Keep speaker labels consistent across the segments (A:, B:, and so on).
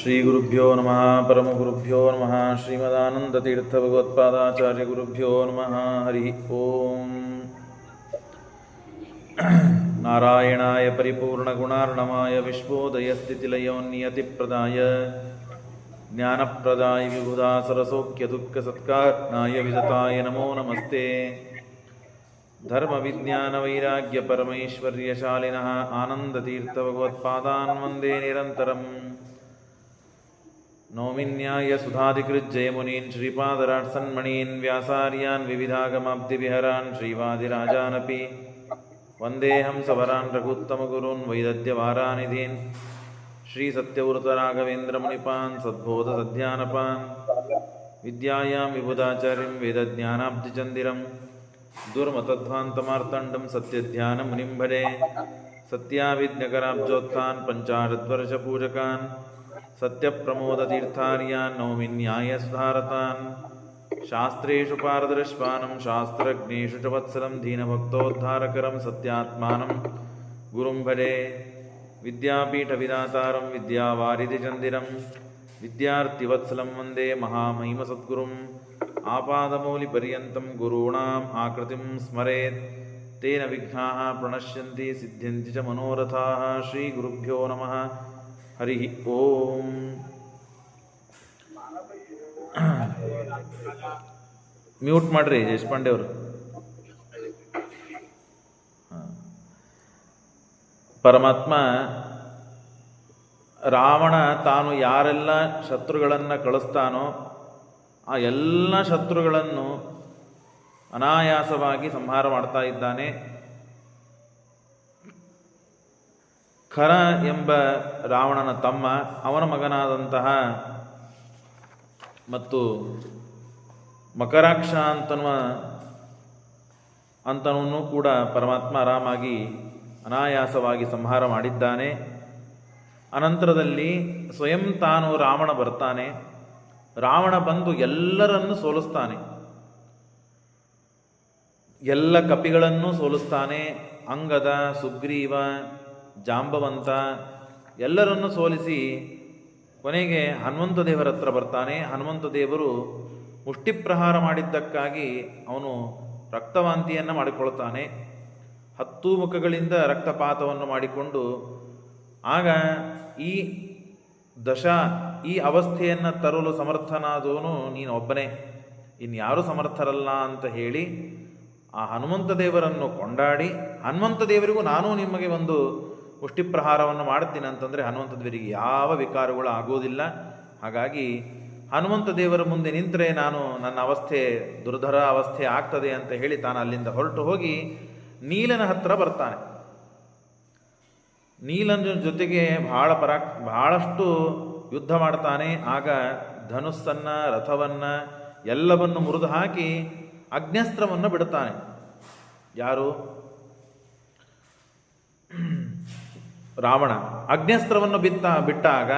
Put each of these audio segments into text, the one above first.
A: ಶ್ರೀಗುರುಭ್ಯೋ ನಮಃ ಪರಮಗುರುಭ್ಯೋ ನಮಃ ಶ್ರೀಮದಾನಂದತೀರ್ಥಭಗವತ್ಪಾದಾಚಾರ್ಯಗುರುಭ್ಯೋ ನಮಃ ಹರಿ ಓಂ. ನಾರಾಯಣಾಯ ಪರಿಪೂರ್ಣಗುಣಾರ್ಣವಾಯ ವಿಶ್ವೋದಯಸ್ಥಿತಿಲಯೋನ್ನಿಯತಿಪ್ರದಾಯ ಜ್ಞಾನಪ್ರದಾಯ ವಿಬುಧಾಸರಸೌಖ್ಯದುಃಖಸತ್ಕಾರಣಾಯ ವಿದತಾಯ ನಮೋ ನಮಸ್ತೆ. ಧರ್ಮವಿಜ್ಞಾನವೈರಾಗ್ಯಪರಮೈಶ್ವರ್ಯಶಾಲಿನಃ ಆನಂದತೀರ್ಥಭಗವತ್ಪಾದಾನ್ ವಂದೇ ನಿರಂತರಂ. ನೌಮಿನ್ಯಾಯ ಸುಧಾಧಿಕೃಜ್ಜಯಮುನೀನ್ ಶ್ರೀಪಾದರಾಟ್ಸನ್ಮಣೀನ್ ವ್ಯಾಸಾರ್ಯಾನ್ ವಿವಿಧಾಗಮಾಬ್ಧಿವಿಹರಾನ್ ಶ್ರೀವಾದಿರಾಜಾನಪಿ ವಂದೇಹಂ ಸವರಾನ್ ರಘುತ್ತಮಗುರೂನ್ ವೈದದ್ಯವಾರಾನಿಧೀನ್ ಶ್ರೀಸತ್ಯವೃತರಾಘವೇಂದ್ರಮುನಿಪಾನ್ ಸದ್ಬೋಧಸಧ್ಯಾನಪಾನ್ ವಿದ್ಯಾಯಾಂ ವಿಬುಧಾಚಾರ್ಯಂ ವೇದಜ್ಞಾನಾಬ್ಧಿಚಂದಿರಂ ದುರ್ಮತಧ್ವಾಂತಮಾರ್ತಂಡಂ ಸತ್ಯಧ್ಯಾನಮುನಿಂ ಭಜೆ. ಸತ್ಯಾವಿಜ್ಞಕರಾಬ್ಜೋತ್ಥಾನ್ ಪಂಚಾರದ್ವರ್ಷಪೂಜಕಾನ್ ಸತ್ಯಪ್ರಮೋದತೀರ್ಥಾರ್ಯಾನ್ ನೌಮಿನ್ಯಾಯ ಸುಧಾರತಾನ್. ಶಾಸ್ತ್ರೇಷು ಪಾರದರ್ಶ್ವಾನಂ ಶಾಸ್ತ್ರಜ್ಞೇಷು ಚ ವತ್ಸಲಂ ದೀನಭಕ್ತೋದ್ಧಾರಕರಂ ಸತ್ಯಾತ್ಮಾನಂ ಗುರುಂ ಭಜೆ. ವಿದ್ಯಾಪೀಠವಿದಾತಾರಂ ವಿದ್ಯಾವಾರಿಧಿಚಂದಿರಂ ವಿದ್ಯಾರ್ಥಿವತ್ಸಲಂ ವಂದೇ ಮಹಾಮಹಿಮಸದ್ಗುರುಂ. ಆಪಾದಮೌಲಿಪರ್ಯಂతం ಗುರುಣಾಂ ಆಕೃತಿಂ ಸ್ಮರೇತ್ ತೇನ ವಿಘ್ನಾಃ ಪ್ರಣಶ್ಯಂತಿ ಸಿದ್ಧ್ಯಂತಿ ಚ ಮನೋರಥಾಃ. ಶ್ರೀಗುರುಭ್ಯೋ ನಮಃ ಹರಿ ಓಂ. ಮ್ಯೂಟ್ ಮಾಡ್ರಿ ದೇಶಪಾಂಡೆ ಅವರು. ಪರಮಾತ್ಮ ರಾವಣ ತಾನು ಯಾರೆಲ್ಲ ಶತ್ರುಗಳನ್ನು ಕಳಿಸ್ತಾನೋ ಆ ಎಲ್ಲ ಶತ್ರುಗಳನ್ನು ಅನಾಯಾಸವಾಗಿ ಸಂಹಾರ ಮಾಡ್ತಾ ಇದ್ದಾನೆ. ಖರ ಎಂಬ ರಾವಣನ ತಮ್ಮ, ಅವನ ಮಗನಾದಂತಹ ಮತ್ತು ಮಕರಾಕ್ಷ ಅಂತನೂ ಕೂಡ ಪರಮಾತ್ಮ ಆರಾಮಾಗಿ ಅನಾಯಾಸವಾಗಿ ಸಂಹಾರ ಮಾಡಿದ್ದಾನೆ. ಅನಂತರದಲ್ಲಿ ಸ್ವಯಂ ತಾನು ರಾವಣ ಬರ್ತಾನೆ. ರಾವಣ ಬಂದು ಎಲ್ಲರನ್ನೂ ಸೋಲಿಸ್ತಾನೆ, ಎಲ್ಲ ಕಪಿಗಳನ್ನು ಸೋಲಿಸ್ತಾನೆ. ಅಂಗದ, ಸುಗ್ರೀವ, ಜಾಂಬವಂತ ಎಲ್ಲರನ್ನೂ ಸೋಲಿಸಿ ಕೊನೆಗೆ ಹನುಮಂತ ದೇವರ ಹತ್ರ ಬರ್ತಾನೆ. ಹನುಮಂತ ದೇವರು ಮುಷ್ಟಿಪ್ರಹಾರ ಮಾಡಿದ್ದಕ್ಕಾಗಿ ಅವನು ರಕ್ತವಾಂತಿಯನ್ನು ಮಾಡಿಕೊಳ್ತಾನೆ. 10 ಮುಖಗಳಿಂದ ರಕ್ತಪಾತವನ್ನು ಮಾಡಿಕೊಂಡು ಆಗ ಈ ಅವಸ್ಥೆಯನ್ನು ತರಲು ಸಮರ್ಥನಾದವನು ನೀನು ಒಬ್ಬನೇ, ಇನ್ಯಾರೂ ಸಮರ್ಥರಲ್ಲ ಅಂತ ಹೇಳಿ ಆ ಹನುಮಂತ ದೇವರನ್ನು ಕೊಂಡಾಡಿ, ಹನುಮಂತ ದೇವರಿಗೂ ನಾನು ನಿಮಗೆ ಒಂದು ಮುಷ್ಟಿಪ್ರಹಾರವನ್ನು ಮಾಡ್ತೀನಿ ಅಂತಂದರೆ ಹನುಮಂತ ದೇವರಿಗೆ ಯಾವ ವಿಕಾರಗಳು ಆಗೋದಿಲ್ಲ. ಹಾಗಾಗಿ ಹನುಮಂತ ದೇವರ ಮುಂದೆ ನಿಂತರೆ ನನ್ನ ಅವಸ್ಥೆ ದುರ್ಧರ ಅವಸ್ಥೆ ಆಗ್ತದೆ ಅಂತ ಹೇಳಿ ತಾನು ಅಲ್ಲಿಂದ ಹೊರಟು ಹೋಗಿ ನೀಲನ ಹತ್ರ ಬರ್ತಾನೆ. ನೀಲನ ಜೊತೆಗೆ ಬಹಳಷ್ಟು ಯುದ್ಧ ಮಾಡ್ತಾನೆ. ಆಗ ಧನುಸ್ಸನ್ನು, ರಥವನ್ನು ಎಲ್ಲವನ್ನು ಮುರಿದು ಹಾಕಿ ಅಗ್ನ್ಯಸ್ತ್ರವನ್ನು ಬಿಡುತ್ತಾನೆ. ಯಾರು? ರಾವಣ. ಅಗ್ನ್ಯಸ್ತ್ರವನ್ನು ಬಿಟ್ಟಾಗ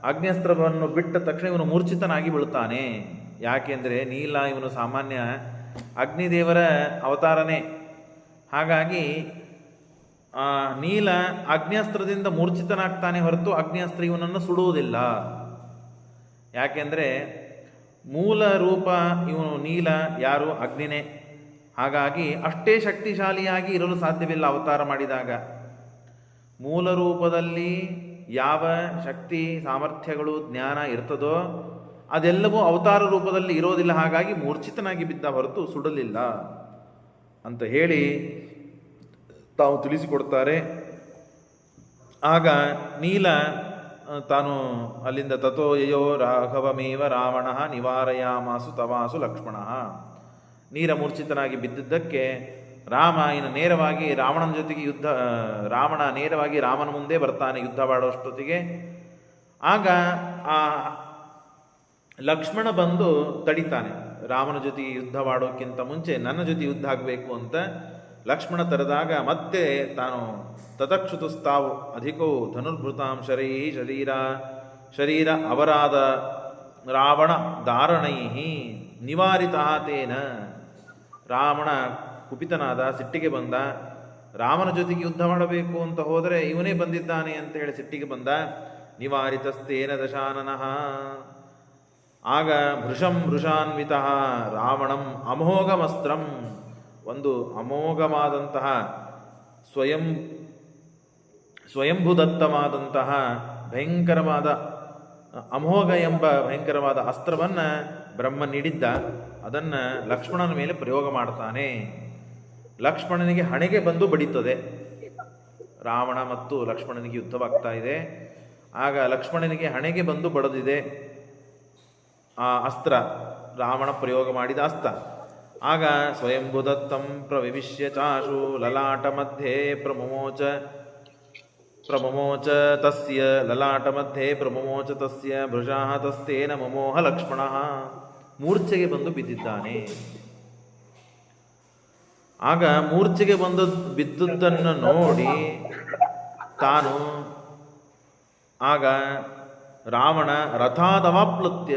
A: ಅಗ್ನ್ಯಸ್ತ್ರವನ್ನು ಬಿಟ್ಟ ತಕ್ಷಣ ಇವನು ಮೂರ್ಛಿತನಾಗಿ ಬೀಳುತ್ತಾನೆ. ಯಾಕೆಂದರೆ ನೀಲ ಇವನು ಸಾಮಾನ್ಯ ಅಗ್ನಿದೇವರ ಅವತಾರನೇ. ಹಾಗಾಗಿ ನೀಲ ಅಗ್ನ್ಯಸ್ತ್ರದಿಂದ ಮೂರ್ಛಿತನಾಗ್ತಾನೆ ಹೊರತು ಅಗ್ನ್ಯಸ್ತ್ರ ಇವನನ್ನು ಸುಡುವುದಿಲ್ಲ. ಯಾಕೆಂದರೆ ಮೂಲ ರೂಪ ಇವನು ನೀಲ, ಯಾರು? ಅಗ್ನಿನೇ. ಹಾಗಾಗಿ ಅಷ್ಟೇ ಶಕ್ತಿಶಾಲಿಯಾಗಿ ಇರಲು ಸಾಧ್ಯವಿಲ್ಲ ಅವತಾರ ಮಾಡಿದಾಗ. ಮೂಲ ರೂಪದಲ್ಲಿ ಯಾವ ಶಕ್ತಿ, ಸಾಮರ್ಥ್ಯಗಳು, ಜ್ಞಾನ ಇರ್ತದೋ ಅದೆಲ್ಲವೂ ಅವತಾರ ರೂಪದಲ್ಲಿ ಇರೋದಿಲ್ಲ. ಹಾಗಾಗಿ ಮೂರ್ಛಿತನಾಗಿ ಬಿದ್ದ ಹೊರತು ಸುಡಲಿಲ್ಲ ಅಂತ ಹೇಳಿ ತಾವು ತಿಳಿಸಿಕೊಡ್ತಾರೆ. ಆಗ ನೀಲ ತಾನು ಅಲ್ಲಿಂದ ತಥೋ ಯಯೋ ರಾಘವಮೇವ ರಾವಣ ನಿವಾರಯಾಮಾಸು ತವಾಸು ಲಕ್ಷ್ಮಣ. ನೀರ ಮೂರ್ಛಿತನಾಗಿ ಬಿದ್ದಿದ್ದಕ್ಕೆ ರಾಮ ಇನ್ನು ನೇರವಾಗಿ ರಾವಣನ ಜೊತೆಗೆ ರಾವಣ ನೇರವಾಗಿ ರಾಮನ ಮುಂದೆ ಬರ್ತಾನೆ ಯುದ್ಧ ಮಾಡೋಷ್ಟೊತ್ತಿಗೆ. ಆಗ ಆ ಲಕ್ಷ್ಮಣ ಬಂದು ತಡಿತಾನೆ. ರಾಮನ ಜೊತೆಗೆ ಯುದ್ಧ ಮಾಡೋಕ್ಕಿಂತ ಮುಂಚೆ ನನ್ನ ಜೊತೆ ಯುದ್ಧ ಆಗಬೇಕು ಅಂತ ಲಕ್ಷ್ಮಣ ತರೆದಾಗ ಮತ್ತೆ ತಾನು ತತಕ್ಷುತಸ್ತಾವು ಅಧಿಕೋ ಧನುರ್ಭೃತಾಂ ಶರೀರ ಅವರಾದ ರಾವಣ ಧಾರಣೈ ನಿವಾರಿತಾತೇನ. ರಾವಣ ಕುಪಿತನಾದ, ಸಿಟ್ಟಿಗೆ ಬಂದ. ರಾಮನ ಜೊತೆಗೆ ಯುದ್ಧ ಮಾಡಬೇಕು ಅಂತ ಹೋದರೆ ಇವನೇ ಬಂದಿದ್ದಾನೆ ಅಂತ ಹೇಳಿ ಸಿಟ್ಟಿಗೆ ಬಂದ. ನಿವಾರಿತಸ್ತೇನ ದಶಾನನಃ. ಆಗ ವೃಷಾನ್ವಿತಃ ರಾವಣಂ ಅಮೋಘಮಸ್ತ್ರಂ, ಒಂದು ಅಮೋಘವಾದಂತಹ ಸ್ವಯಂಭುದತ್ತವಾದಂತಹ ಭಯಂಕರವಾದ ಅಮೋಘ ಎಂಬ ಭಯಂಕರವಾದ ಅಸ್ತ್ರವನ್ನು ಬ್ರಹ್ಮ ನೀಡಿದ್ದ. ಅದನ್ನು ಲಕ್ಷ್ಮಣನ ಮೇಲೆ ಪ್ರಯೋಗ ಮಾಡ್ತಾನೆ. ಲಕ್ಷ್ಮಣನಿಗೆ ಹಣೆಗೆ ಬಂದು ಬಡಿತದೆ. ರಾವಣ ಮತ್ತು ಲಕ್ಷ್ಮಣನಿಗೆ ಯುದ್ಧವಾಗ್ತಾ ಇದೆ. ಆಗ ಲಕ್ಷ್ಮಣನಿಗೆ ಹಣೆಗೆ ಬಂದು ಬಡದಿದೆ ಆ ಅಸ್ತ್ರ, ರಾವಣ ಪ್ರಯೋಗ ಮಾಡಿದ ಅಸ್ತ್ರ. ಆಗ ಸ್ವಯಂಭುದತ್ತಂ ಪ್ರವಿವಿಶ್ಯ ಚಾಶು ಲಲಾಟ ಮಧ್ಯೆ ಪ್ರಮಮೋಚ ತಸ್ಯ ಲಲಾಟ ಮಧ್ಯೆ ಪ್ರಮಮೋಚ ತಸ್ಯ ಭೃಶಃ ತಸ್ತೇನ ಮಮೋಹ ಲಕ್ಷ್ಮಣಃ. ಮೂರ್ಛೆಗೆ ಬಂದು ಬಿದ್ದಿದ್ದಾನೆ. ಆಗ ಮೂರ್ಛೆಗೆ ಬಿದ್ದುದನ್ನು ನೋಡಿ ತಾನು ಆಗ ರಾವಣ ರಥಾದವಾಪ್ಲುತ್ಯ,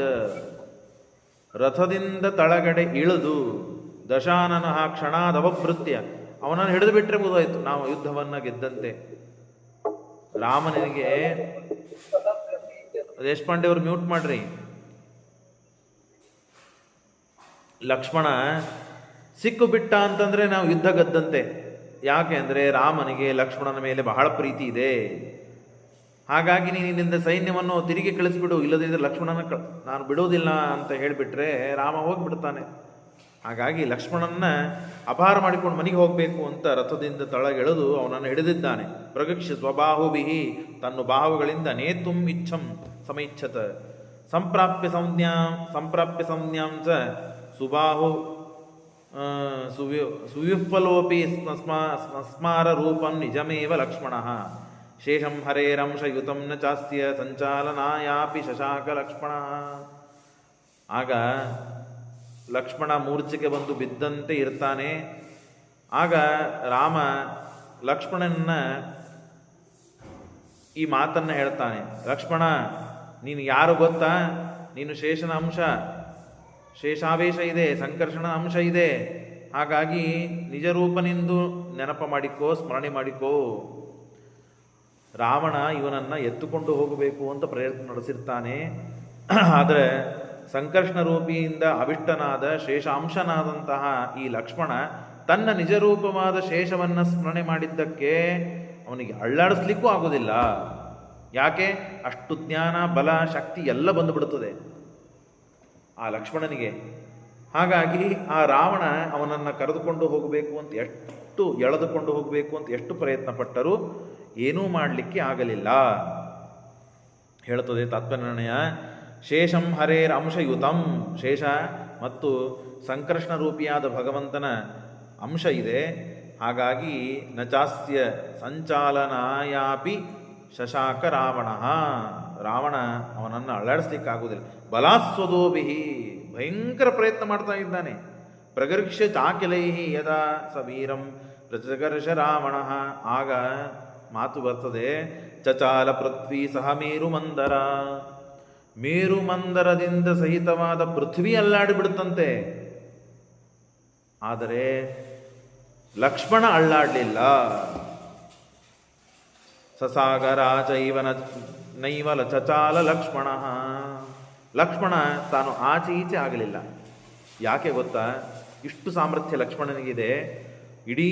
A: ರಥದಿಂದ ತಳಗಡೆ ಇಳಿದು ದಶಾನನ ಕ್ಷಣಾದವಭೃತ್ಯ, ಅವನನ್ನು ಹಿಡಿದು ಬಿಟ್ಟರೆ ಮುಗಿದೋಯ್ತು, ನಾವು ಯುದ್ಧವನ್ನು ಗೆದ್ದಂತೆ. ರಾಮನಿಗೆ ದೇಶಪಾಂಡೆ ಅವ್ರು ಮ್ಯೂಟ್ ಮಾಡ್ರಿ. ಲಕ್ಷ್ಮಣ ಸಿಕ್ಕು ಬಿಟ್ಟ ಅಂತಂದ್ರೆ ನಾವು ಯುದ್ಧ ಗೆದ್ದಂತೆ. ಯಾಕೆ ಅಂದರೆ ರಾಮನಿಗೆ ಲಕ್ಷ್ಮಣನ ಮೇಲೆ ಬಹಳ ಪ್ರೀತಿ ಇದೆ. ಹಾಗಾಗಿ ನೀನು ಇಲ್ಲಿಂದ ಸೈನ್ಯವನ್ನು ತಿರುಗಿ ಕಳಿಸ್ಬಿಡು, ಇಲ್ಲದಿದ್ದರೆ ಲಕ್ಷ್ಮಣನ ನಾನು ಬಿಡೋದಿಲ್ಲ ಅಂತ ಹೇಳಿಬಿಟ್ರೆ ರಾಮ ಹೋಗ್ಬಿಡ್ತಾನೆ. ಹಾಗಾಗಿ ಲಕ್ಷ್ಮಣನ ಅಪಹಾರ ಮಾಡಿಕೊಂಡು ಮನೆಗೆ ಹೋಗಬೇಕು ಅಂತ ರಥದಿಂದ ತಳಗೆಳೆದು ಅವನನ್ನು ಹಿಡಿದಿದ್ದಾನೆ. ಪ್ರಗಕ್ಷ್ಯ ಸ್ವಬಾಹುಭಿಹಿ, ತನ್ನ ಬಾಹುಗಳಿಂದ ನೇತುಂ ಇಚ್ಛಂ ಸಮೈಚ್ಛತ. ಸಂಪ್ರಾಪ್ಯ ಸಂಜ್ಞಾಂ ಚ ಸುಬಾಹು ಸುವಿಫ್ಫಲೋಪಿ ಸ್ಮಸ್ಮಾರ ರೂಪಂ ನಿಜಮೇವ ಲಕ್ಷ್ಮಣಃ. ಶೇಷಂ ಹರೇರಂಶಯುತಂ ನ ಚಾಸ್ಯ ಸಂಚಾಲನಾಯಾಪಿ ಶಶಾಕ ಲಕ್ಷ್ಮಣಃ. ಆಗ ಲಕ್ಷ್ಮಣ ಮೂರ್ಛೆಗೆ ಬಂದು ಬಿದ್ದಂತೆ ಇರ್ತಾನೆ. ಆಗ ರಾಮ ಲಕ್ಷ್ಮಣನ ಈ ಮಾತನ್ನು ಹೇಳ್ತಾನೆ. ಲಕ್ಷ್ಮಣ, ನೀನು ಯಾರು ಗೊತ್ತಾ? ನೀನು ಶೇಷನ ಅಂಶ, ಶೇಷಾವೇಶ ಇದೆ, ಸಂಕರ್ಷಣ ಅಂಶ ಇದೆ. ಹಾಗಾಗಿ ನಿಜರೂಪನೆಂದು ನೆನಪ ಮಾಡಿಕೋ, ಸ್ಮರಣೆ ಮಾಡಿಕೋ. ರಾವಣ ಇವನನ್ನು ಎತ್ತುಕೊಂಡು ಹೋಗಬೇಕು ಅಂತ ಪ್ರಯತ್ನ ನಡೆಸಿರ್ತಾನೆ. ಆದರೆ ಸಂಕರ್ಷಣ ರೂಪಿಯಿಂದ ಅವಿಷ್ಟನಾದ ಶೇಷಾಂಶನಾದಂತಹ ಈ ಲಕ್ಷ್ಮಣ ತನ್ನ ನಿಜರೂಪವಾದ ಶೇಷವನ್ನು ಸ್ಮರಣೆ ಮಾಡಿದ್ದಕ್ಕೆ ಅವನಿಗೆ ಅಳ್ಳಾಡಿಸ್ಲಿಕ್ಕೂ ಆಗೋದಿಲ್ಲ. ಯಾಕೆ? ಅಷ್ಟು ಜ್ಞಾನ, ಬಲ, ಶಕ್ತಿ ಎಲ್ಲ ಬಂದುಬಿಡುತ್ತದೆ ಆ ಲಕ್ಷ್ಮಣನಿಗೆ. ಹಾಗಾಗಿ ಆ ರಾವಣ ಅವನನ್ನು ಕರೆದುಕೊಂಡು ಹೋಗಬೇಕು ಅಂತ ಎಳೆದುಕೊಂಡು ಹೋಗಬೇಕು ಅಂತ ಎಷ್ಟು ಪ್ರಯತ್ನ ಪಟ್ಟರೂ ಏನೂ ಮಾಡಲಿಕ್ಕೆ ಆಗಲಿಲ್ಲ. ಹೇಳುತ್ತದೆ ತಾತ್ಪರ್ಯನಿರ್ಣಯ. ಶೇಷಂ ಹರೇರ್ ಅಂಶಯುತಂ, ಶೇಷ ಮತ್ತು ಸಂಕರ್ಷಣ ರೂಪಿಯಾದ ಭಗವಂತನ ಅಂಶ ಇದೆ. ಹಾಗಾಗಿ ನಚಾಸ್ಯ ಸಂಚಾಲನಾಯಾಪಿ ಶಶಾಕ ರಾವಣ, ರಾವಣ ಅವನನ್ನು ಅಳ್ಳಾಡಿಸ್ಲಿಕ್ಕಾಗುವುದಿಲ್ಲ. ಬಲಾಸ್ವದೋಭಿಹಿ, ಭಯಂಕರ ಪ್ರಯತ್ನ ಮಾಡ್ತಾ ಇದ್ದಾನೆ. ಪ್ರಗರ್ಕ್ಷ್ಯ ಚಾಕಿಲೈಹಿ ಯದಾ ಸ ವೀರಂ ಪ್ರಚಕರ್ಷ ರಾವಣ. ಆಗ ಮಾತು ಬರ್ತದೆ, ಚಚಾಲ ಪೃಥ್ವಿ ಸಹ ಮೇರುಮಂದರ, ಮೇರುಮಂದರದಿಂದ ಸಹಿತವಾದ ಪೃಥ್ವಿ ಅಲ್ಲಾಡಿಬಿಡುತ್ತಂತೆ. ಆದರೆ ಲಕ್ಷ್ಮಣ ಅಳ್ಳಾಡಲಿಲ್ಲ. ಸಸಾಗರಾಚೈವನ ನೈವಲ ಚಚಾಲ ಲಕ್ಷ್ಮಣ, ಲಕ್ಷ್ಮಣ ತಾನು ಆಚೆ ಈಚೆ ಆಗಲಿಲ್ಲ. ಯಾಕೆ ಗೊತ್ತಾ? ಇಷ್ಟು ಸಾಮರ್ಥ್ಯ ಲಕ್ಷ್ಮಣನಿಗಿದೆ. ಇಡೀ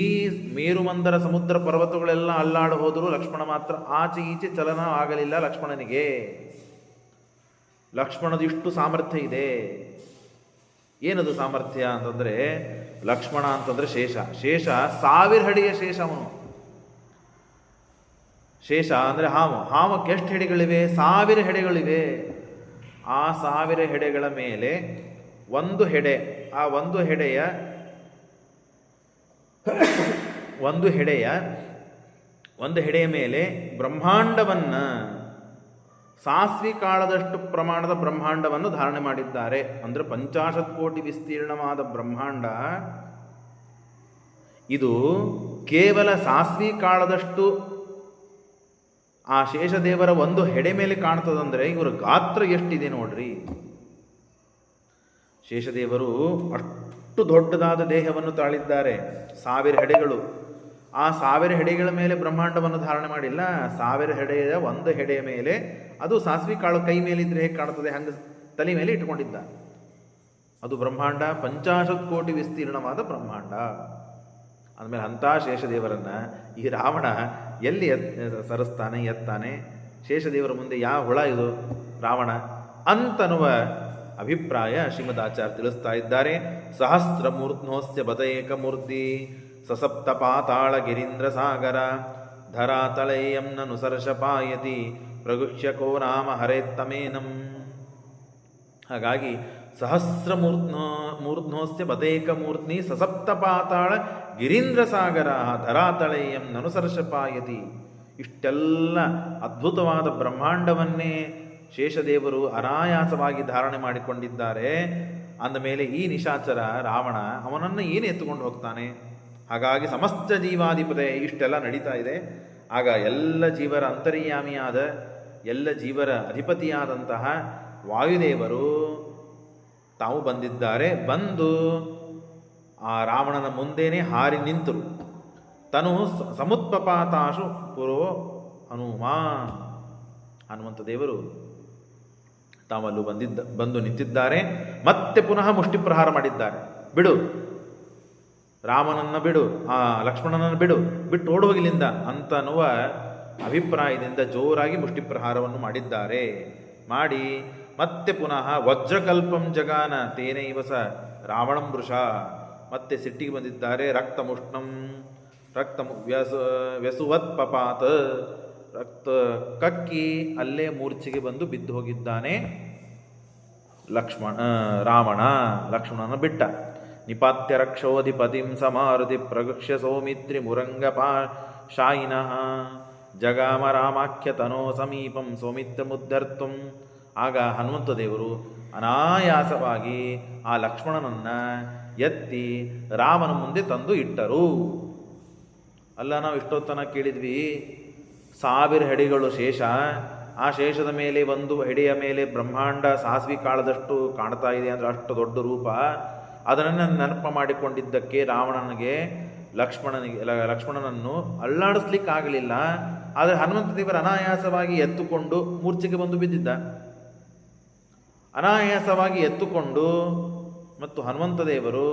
A: ಮೇರುಮಂದರ ಸಮುದ್ರ ಪರ್ವತಗಳೆಲ್ಲ ಅಲ್ಲಾಡ ಹೋದರೂ ಲಕ್ಷ್ಮಣ ಮಾತ್ರ ಆಚೆ ಈಚೆ ಚಲನ ಆಗಲಿಲ್ಲ ಲಕ್ಷ್ಮಣನಿಗೆ. ಲಕ್ಷ್ಮಣದ ಇಷ್ಟು ಸಾಮರ್ಥ್ಯ ಇದೆ. ಏನದು ಸಾಮರ್ಥ್ಯ ಅಂತಂದರೆ, ಲಕ್ಷ್ಮಣ ಅಂತಂದರೆ ಶೇಷ. ಶೇಷ 1000 ಹೆಡೆಯ ಶೇಷ ಅವನು. ಶೇಷ ಅಂದರೆ ಹಾವು. ಹಾವಕ್ಕೆ ಎಷ್ಟು ಹೆಡೆಗಳಿವೆ? 1000 ಹೆಡೆಗಳಿವೆ. ಆ 1000 ಹೆಡೆಗಳ ಮೇಲೆ ಒಂದು ಹೆಡೆ, ಆ ಒಂದು ಹೆಡೆಯ ಮೇಲೆ ಬ್ರಹ್ಮಾಂಡವನ್ನು, ಸಾಸ್ವಿ ಕಾಳದಷ್ಟು ಪ್ರಮಾಣದ ಬ್ರಹ್ಮಾಂಡವನ್ನು ಧಾರಣೆ ಮಾಡಿದ್ದಾರೆ. ಅಂದರೆ 50 ಕೋಟಿ ವಿಸ್ತೀರ್ಣವಾದ ಬ್ರಹ್ಮಾಂಡ ಇದು ಕೇವಲ ಸಾಸ್ವಿ ಕಾಳದಷ್ಟು ಆ ಶೇಷದೇವರ ಒಂದು ಹೆಡೆ ಮೇಲೆ ಕಾಣ್ತದಂದರೆ ಇವರ ಗಾತ್ರ ಎಷ್ಟಿದೆ ನೋಡ್ರಿ. ಶೇಷದೇವರು ಅಷ್ಟು ದೊಡ್ಡದಾದ ದೇಹವನ್ನು ತಾಳಿದ್ದಾರೆ. 1000 ಹೆಡೆಗಳು. ಆ 1000 ಹೆಡೆಗಳ ಮೇಲೆ ಬ್ರಹ್ಮಾಂಡವನ್ನು ಧಾರಣೆ ಮಾಡಿಲ್ಲ. 1000 ಹೆಡೆಯ ಒಂದು ಹೆಡೆಯ ಮೇಲೆ ಅದು ಸಾಸಿವೆ ಕಾಳು ಕೈ ಮೇಲಿದ್ರೆ ಹೇಗೆ ಕಾಣುತ್ತದೆ ಹಂಗೆ ತಲೆ ಮೇಲೆ ಇಟ್ಕೊಂಡಿದ್ದ. ಅದು ಬ್ರಹ್ಮಾಂಡ 50 ಕೋಟಿ ವಿಸ್ತೀರ್ಣವಾದ ಬ್ರಹ್ಮಾಂಡ. ಅಂದಮೇಲೆ ಅಂಥ ಶೇಷದೇವರನ್ನು ಈ ರಾವಣ ಎಲ್ಲಿ ಸರಿಸ್ತಾನೆ, ಎತ್ತಾನೆ? ಶೇಷದೇವರ ಮುಂದೆ ಯಾವ ಹುಳ ಇದು ರಾವಣ ಅಂತನ್ನುವ ಅಭಿಪ್ರಾಯ ಶ್ರೀಮದಾಚಾರ್ಯ ತಿಳಿಸ್ತಾ ಇದ್ದಾರೆ. ಸಹಸ್ರಮೂರ್ಧ್ನೋಸ್ಯ ಬತಏಕಮೂರ್ತಿ ಸಸಪ್ತ ಪಾತಾಳ ಗಿರೀಂದ್ರ ಸಾಗರ ಧರಾತಳೇಯಂ ನನು ಸರ್ಷಪಾಯತಿ ಪ್ರಗುಹ್ಯಕೋ ನಾಮ ಹರೇತ್ತಮೇನಂ. ಹಾಗಾಗಿ ಮೂರ್ಧ್ನೋಸ್ಯ ಬತೇಕಮೂರ್ಧ್ನಿ ಸಸಪ್ತ ಪಾತಾಳ ಗಿರೀಂದ್ರ ಸಾಗರ ಧರಾತಳೇಯಂ ನನು ಸರ್ಷಪಾಯತಿ. ಇಷ್ಟೆಲ್ಲ ಅದ್ಭುತವಾದ ಬ್ರಹ್ಮಾಂಡವನ್ನೇ ಶೇಷದೇವರು ಅನಾಯಾಸವಾಗಿ ಧಾರಣೆ ಮಾಡಿಕೊಂಡಿದ್ದಾರೆ. ಅಂದಮೇಲೆ ಈ ನಿಶಾಚರ ರಾವಣ ಅವನನ್ನು ಏನು ಎತ್ತುಕೊಂಡು ಹೋಗ್ತಾನೆ? ಹಾಗಾಗಿ ಸಮಸ್ತ ಜೀವಾಧಿಪತೆ ಇಷ್ಟೆಲ್ಲ ನಡೀತಾ ಇದೆ. ಆಗ ಎಲ್ಲ ಜೀವರ ಅಂತರ್ಯಾಮಿಯಾದ, ಎಲ್ಲ ಜೀವರ ಅಧಿಪತಿಯಾದಂತಹ ವಾಯುದೇವರು ತಾವು ಬಂದಿದ್ದಾರೆ. ಬಂದು ಆ ರಾವಣನ ಮುಂದೇನೆ ಹಾರಿ ನಿಂತರು. ತನು ಸಮುತ್ಪಪಾತಾಶು ಪುರೋ ಹನುಮಾನ್. ಹನುಮಂತ ದೇವರು ತಾವಲ್ಲೂ ಬಂದು ನಿಂತಿದ್ದಾರೆ. ಮತ್ತೆ ಪುನಃ ಮುಷ್ಟಿ ಪ್ರಹಾರ ಮಾಡಿದ್ದಾರೆ. ಬಿಡು ರಾಮನನ್ನು, ಬಿಡು ಆ ಲಕ್ಷ್ಮಣನನ್ನು ಬಿಟ್ಟು ಓಡುವಗಿಲಿಂದ ಅಂತನ್ನುವ ಅಭಿಪ್ರಾಯದಿಂದ ಜೋರಾಗಿ ಮುಷ್ಟಿ ಪ್ರಹಾರವನ್ನು ಮಾಡಿದ್ದಾರೆ. ಮಾಡಿ ಮತ್ತೆ ಪುನಃ ವಜ್ರಕಲ್ಪಂ ಜಗಾನ ತೇನೈವ ಸ ರಾವಣಂ ವೃಷ. ಮತ್ತೆ ಸಿಟ್ಟಿಗೆ ಬಂದಿದ್ದಾರೆ. ರಕ್ತಮುಷ್ಣಂ ವ್ಯಸುವತ್ ಪಪಾತ್. ರಕ್ತ ಕಕ್ಕಿ ಅಲ್ಲೇ ಮೂರ್ಛೆಗೆ ಬಂದು ಬಿದ್ದು ಹೋಗಿದ್ದಾನೆ ರಾವಣ. ಲಕ್ಷ್ಮಣನ ಬಿಟ್ಟ. ನಿಪಾತ್ಯ ರಕ್ಷೋಧಿಪತಿಂ ಸಮಾರುತಿ ಪ್ರಗುಕ್ಷ್ಯ ಸೌಮಿತ್ರಿ ಮುರಂಗಪಾ ಶಾಯಿನಃ ಜಗಾಮ ರಾಮಾಖ್ಯ ತನೋ ಸಮೀಪಂ ಸೌಮಿತ್ರ ಮುದ್ದರ್ತುಂ. ಆಗ ಹನುಮಂತ ದೇವರು ಅನಾಯಾಸವಾಗಿ ಆ ಲಕ್ಷ್ಮಣನನ್ನು ಎತ್ತಿ ರಾಮನ ಮುಂದೆ ತಂದು ಇಟ್ಟರು. ಅಲ್ಲ, ನಾವು ಇಷ್ಟೊತ್ತನ ಕೇಳಿದ್ವಿ 1000 ಹೆಡೆಗಳು ಶೇಷ. ಆ ಶೇಷದ ಮೇಲೆ ಒಂದು ಹೆಡೆಯ ಮೇಲೆ ಬ್ರಹ್ಮಾಂಡ ಸಾಸಿವೆ ಕಾಳದಷ್ಟು ಕಾಣ್ತಾ ಇದೆ ಅಂದರೆ ಅಷ್ಟು ದೊಡ್ಡ ರೂಪ. ಅದನ್ನು ನೆನಪು ಮಾಡಿಕೊಂಡಿದ್ದಕ್ಕೆ ರಾವಣನಿಗೆ ಲಕ್ಷ್ಮಣನನ್ನು ಅಲ್ಲಾಡಿಸ್ಲಿಕ್ಕಾಗಲಿಲ್ಲ. ಆದರೆ ಹನುಮಂತ ದೇವರು ಅನಾಯಾಸವಾಗಿ ಎತ್ತುಕೊಂಡು ಮೂರ್ಛೆಗೆ ಬಂದು ಬಿದ್ದಿದ್ದ. ಅನಾಯಾಸವಾಗಿ ಎತ್ತುಕೊಂಡು ಮತ್ತು ಹನುಮಂತ ದೇವರು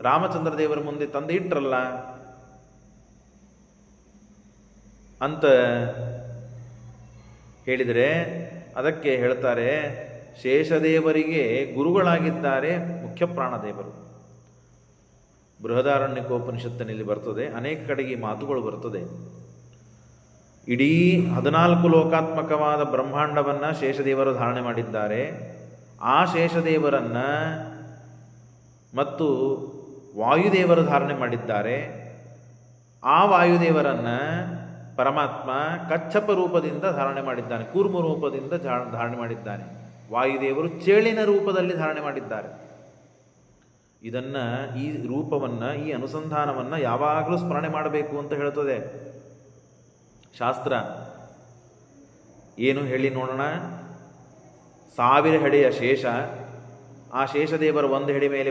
A: ರಾಮಚಂದ್ರ ದೇವರ ಮುಂದೆ ತಂದು ಇಟ್ರಲ್ಲ ಅಂತ ಹೇಳಿದರೆ ಅದಕ್ಕೆ ಹೇಳ್ತಾರೆ, ಶೇಷದೇವರಿಗೆ ಗುರುಗಳಾಗಿದ್ದಾರೆ ಮುಖ್ಯ ಪ್ರಾಣದೇವರು. ಬೃಹದಾರಣ್ಯಕೋಪನಿಷತ್ತಿನಲ್ಲಿ ಬರ್ತದೆ, ಅನೇಕ ಕಡೆಗೆ ಈ ಮಾತುಗಳು ಬರ್ತದೆ. ಇಡೀ 14 ಲೋಕಾತ್ಮಕವಾದ ಬ್ರಹ್ಮಾಂಡವನ್ನು ಶೇಷದೇವರು ಧಾರಣೆ ಮಾಡಿದ್ದಾರೆ. ಆ ಶೇಷದೇವರನ್ನು ಮತ್ತು ವಾಯುದೇವರು ಧಾರಣೆ ಮಾಡಿದ್ದಾರೆ. ಆ ವಾಯುದೇವರನ್ನು ಪರಮಾತ್ಮ ಕಚ್ಚಪ ರೂಪದಿಂದ ಧಾರಣೆ ಮಾಡಿದ್ದಾನೆ, ಕೂರ್ಮ ರೂಪದಿಂದ ಧಾರಣೆ ಮಾಡಿದ್ದಾನೆ. ವಾಯುದೇವರು ಚೇಳಿನ ರೂಪದಲ್ಲಿ ಧಾರಣೆ ಮಾಡಿದ್ದಾರೆ. ಇದನ್ನು, ಈ ರೂಪವನ್ನು, ಈ ಅನುಸಂಧಾನವನ್ನು ಯಾವಾಗಲೂ ಸ್ಮರಣೆ ಮಾಡಬೇಕು ಅಂತ ಹೇಳ್ತದೆ ಶಾಸ್ತ್ರ. ಏನು ಹೇಳಿ ನೋಡೋಣ. 1000 ಹೆಡೆಯ ಶೇಷ, ಆ ಶೇಷದೇವರ ಒಂದು ಹೆಡೆ ಮೇಲೆ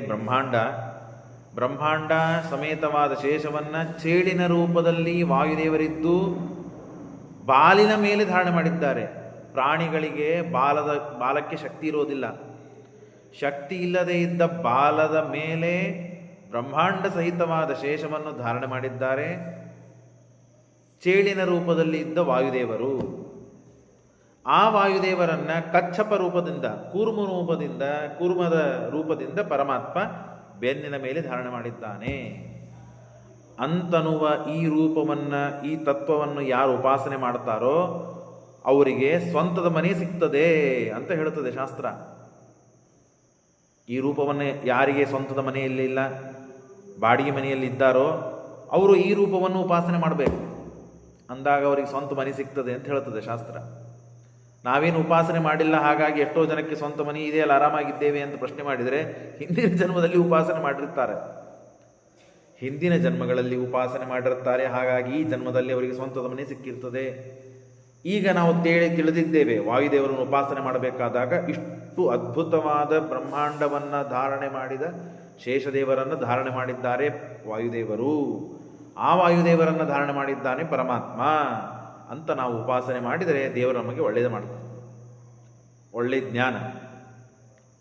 A: ಬ್ರಹ್ಮಾಂಡ ಸಮೇತವಾದ ಶೇಷವನ್ನು ಚೇಳಿನ ರೂಪದಲ್ಲಿ ವಾಯುದೇವರಿದ್ದು ಬಾಲಿನ ಮೇಲೆ ಧಾರಣೆ ಮಾಡಿದ್ದಾರೆ. ಪ್ರಾಣಿಗಳಿಗೆ ಬಾಲಕ್ಕೆ ಶಕ್ತಿ ಇರೋದಿಲ್ಲ. ಶಕ್ತಿ ಇಲ್ಲದೆ ಇದ್ದ ಬಾಲದ ಮೇಲೆ ಬ್ರಹ್ಮಾಂಡ ಸಹಿತವಾದ ಶೇಷವನ್ನು ಧಾರಣೆ ಮಾಡಿದ್ದಾರೆ. ಚೇಳಿನ ರೂಪದಲ್ಲಿ ಇದ್ದ ವಾಯುದೇವರು. ಆ ವಾಯುದೇವರನ್ನು ಕಚ್ಚಪ ರೂಪದಿಂದ, ಕೂರ್ಮದ ರೂಪದಿಂದ ಪರಮಾತ್ಮ ಬೆನ್ನಿನ ಮೇಲೆ ಧಾರಣೆ ಮಾಡಿದ್ದಾನೆ ಅಂತನ್ನುವ ಈ ರೂಪವನ್ನು, ಈ ತತ್ವವನ್ನು ಯಾರು ಉಪಾಸನೆ ಮಾಡ್ತಾರೋ ಅವರಿಗೆ ಸ್ವಂತದ ಮನೆ ಸಿಗ್ತದೆ ಅಂತ ಹೇಳುತ್ತದೆ ಶಾಸ್ತ್ರ. ಈ ರೂಪವನ್ನು ಯಾರಿಗೆ ಸ್ವಂತದ ಮನೆಯಲ್ಲಿಲ್ಲ, ಬಾಡಿಗೆ ಮನೆಯಲ್ಲಿದ್ದಾರೋ ಅವರು ಈ ರೂಪವನ್ನು ಉಪಾಸನೆ ಮಾಡಬೇಕು. ಅಂದಾಗ ಅವರಿಗೆ ಸ್ವಂತ ಮನೆ ಸಿಗ್ತದೆ ಅಂತ ಹೇಳ್ತದೆ ಶಾಸ್ತ್ರ. ನಾವೇನು ಉಪಾಸನೆ ಮಾಡಿಲ್ಲ, ಹಾಗಾಗಿ ಎಷ್ಟೋ ಜನಕ್ಕೆ ಸ್ವಂತ ಮನೆ ಇದೆಯಲ್ಲ, ಆರಾಮಾಗಿದ್ದೇವೆ ಅಂತ ಪ್ರಶ್ನೆ ಮಾಡಿದರೆ ಹಿಂದಿನ ಜನ್ಮದಲ್ಲಿ ಉಪಾಸನೆ ಮಾಡಿರ್ತಾರೆ. ಹಿಂದಿನ ಜನ್ಮಗಳಲ್ಲಿ ಉಪಾಸನೆ ಮಾಡಿರುತ್ತಾರೆ. ಹಾಗಾಗಿ ಈ ಜನ್ಮದಲ್ಲಿ ಅವರಿಗೆ ಸ್ವಂತದ ಮನೆ ಸಿಕ್ಕಿರ್ತದೆ. ಈಗ ನಾವು ತಿಳಿದಿದ್ದೇವೆ, ವಾಯುದೇವರನ್ನು ಉಪಾಸನೆ ಮಾಡಬೇಕಾದಾಗ ಇಷ್ಟು ಅದ್ಭುತವಾದ ಬ್ರಹ್ಮಾಂಡವನ್ನು ಧಾರಣೆ ಮಾಡಿದ ಶೇಷದೇವರನ್ನು ಧಾರಣೆ ಮಾಡಿದ್ದಾರೆ ವಾಯುದೇವರು. ಆ ವಾಯುದೇವರನ್ನು ಧಾರಣೆ ಮಾಡಿದ್ದಾನೆ ಪರಮಾತ್ಮ ಅಂತ ನಾವು ಉಪಾಸನೆ ಮಾಡಿದರೆ ದೇವರು ನಮಗೆ ಒಳ್ಳೆಯದು ಮಾಡ್ತಾನೆ. ಒಳ್ಳೆಯ ಜ್ಞಾನ,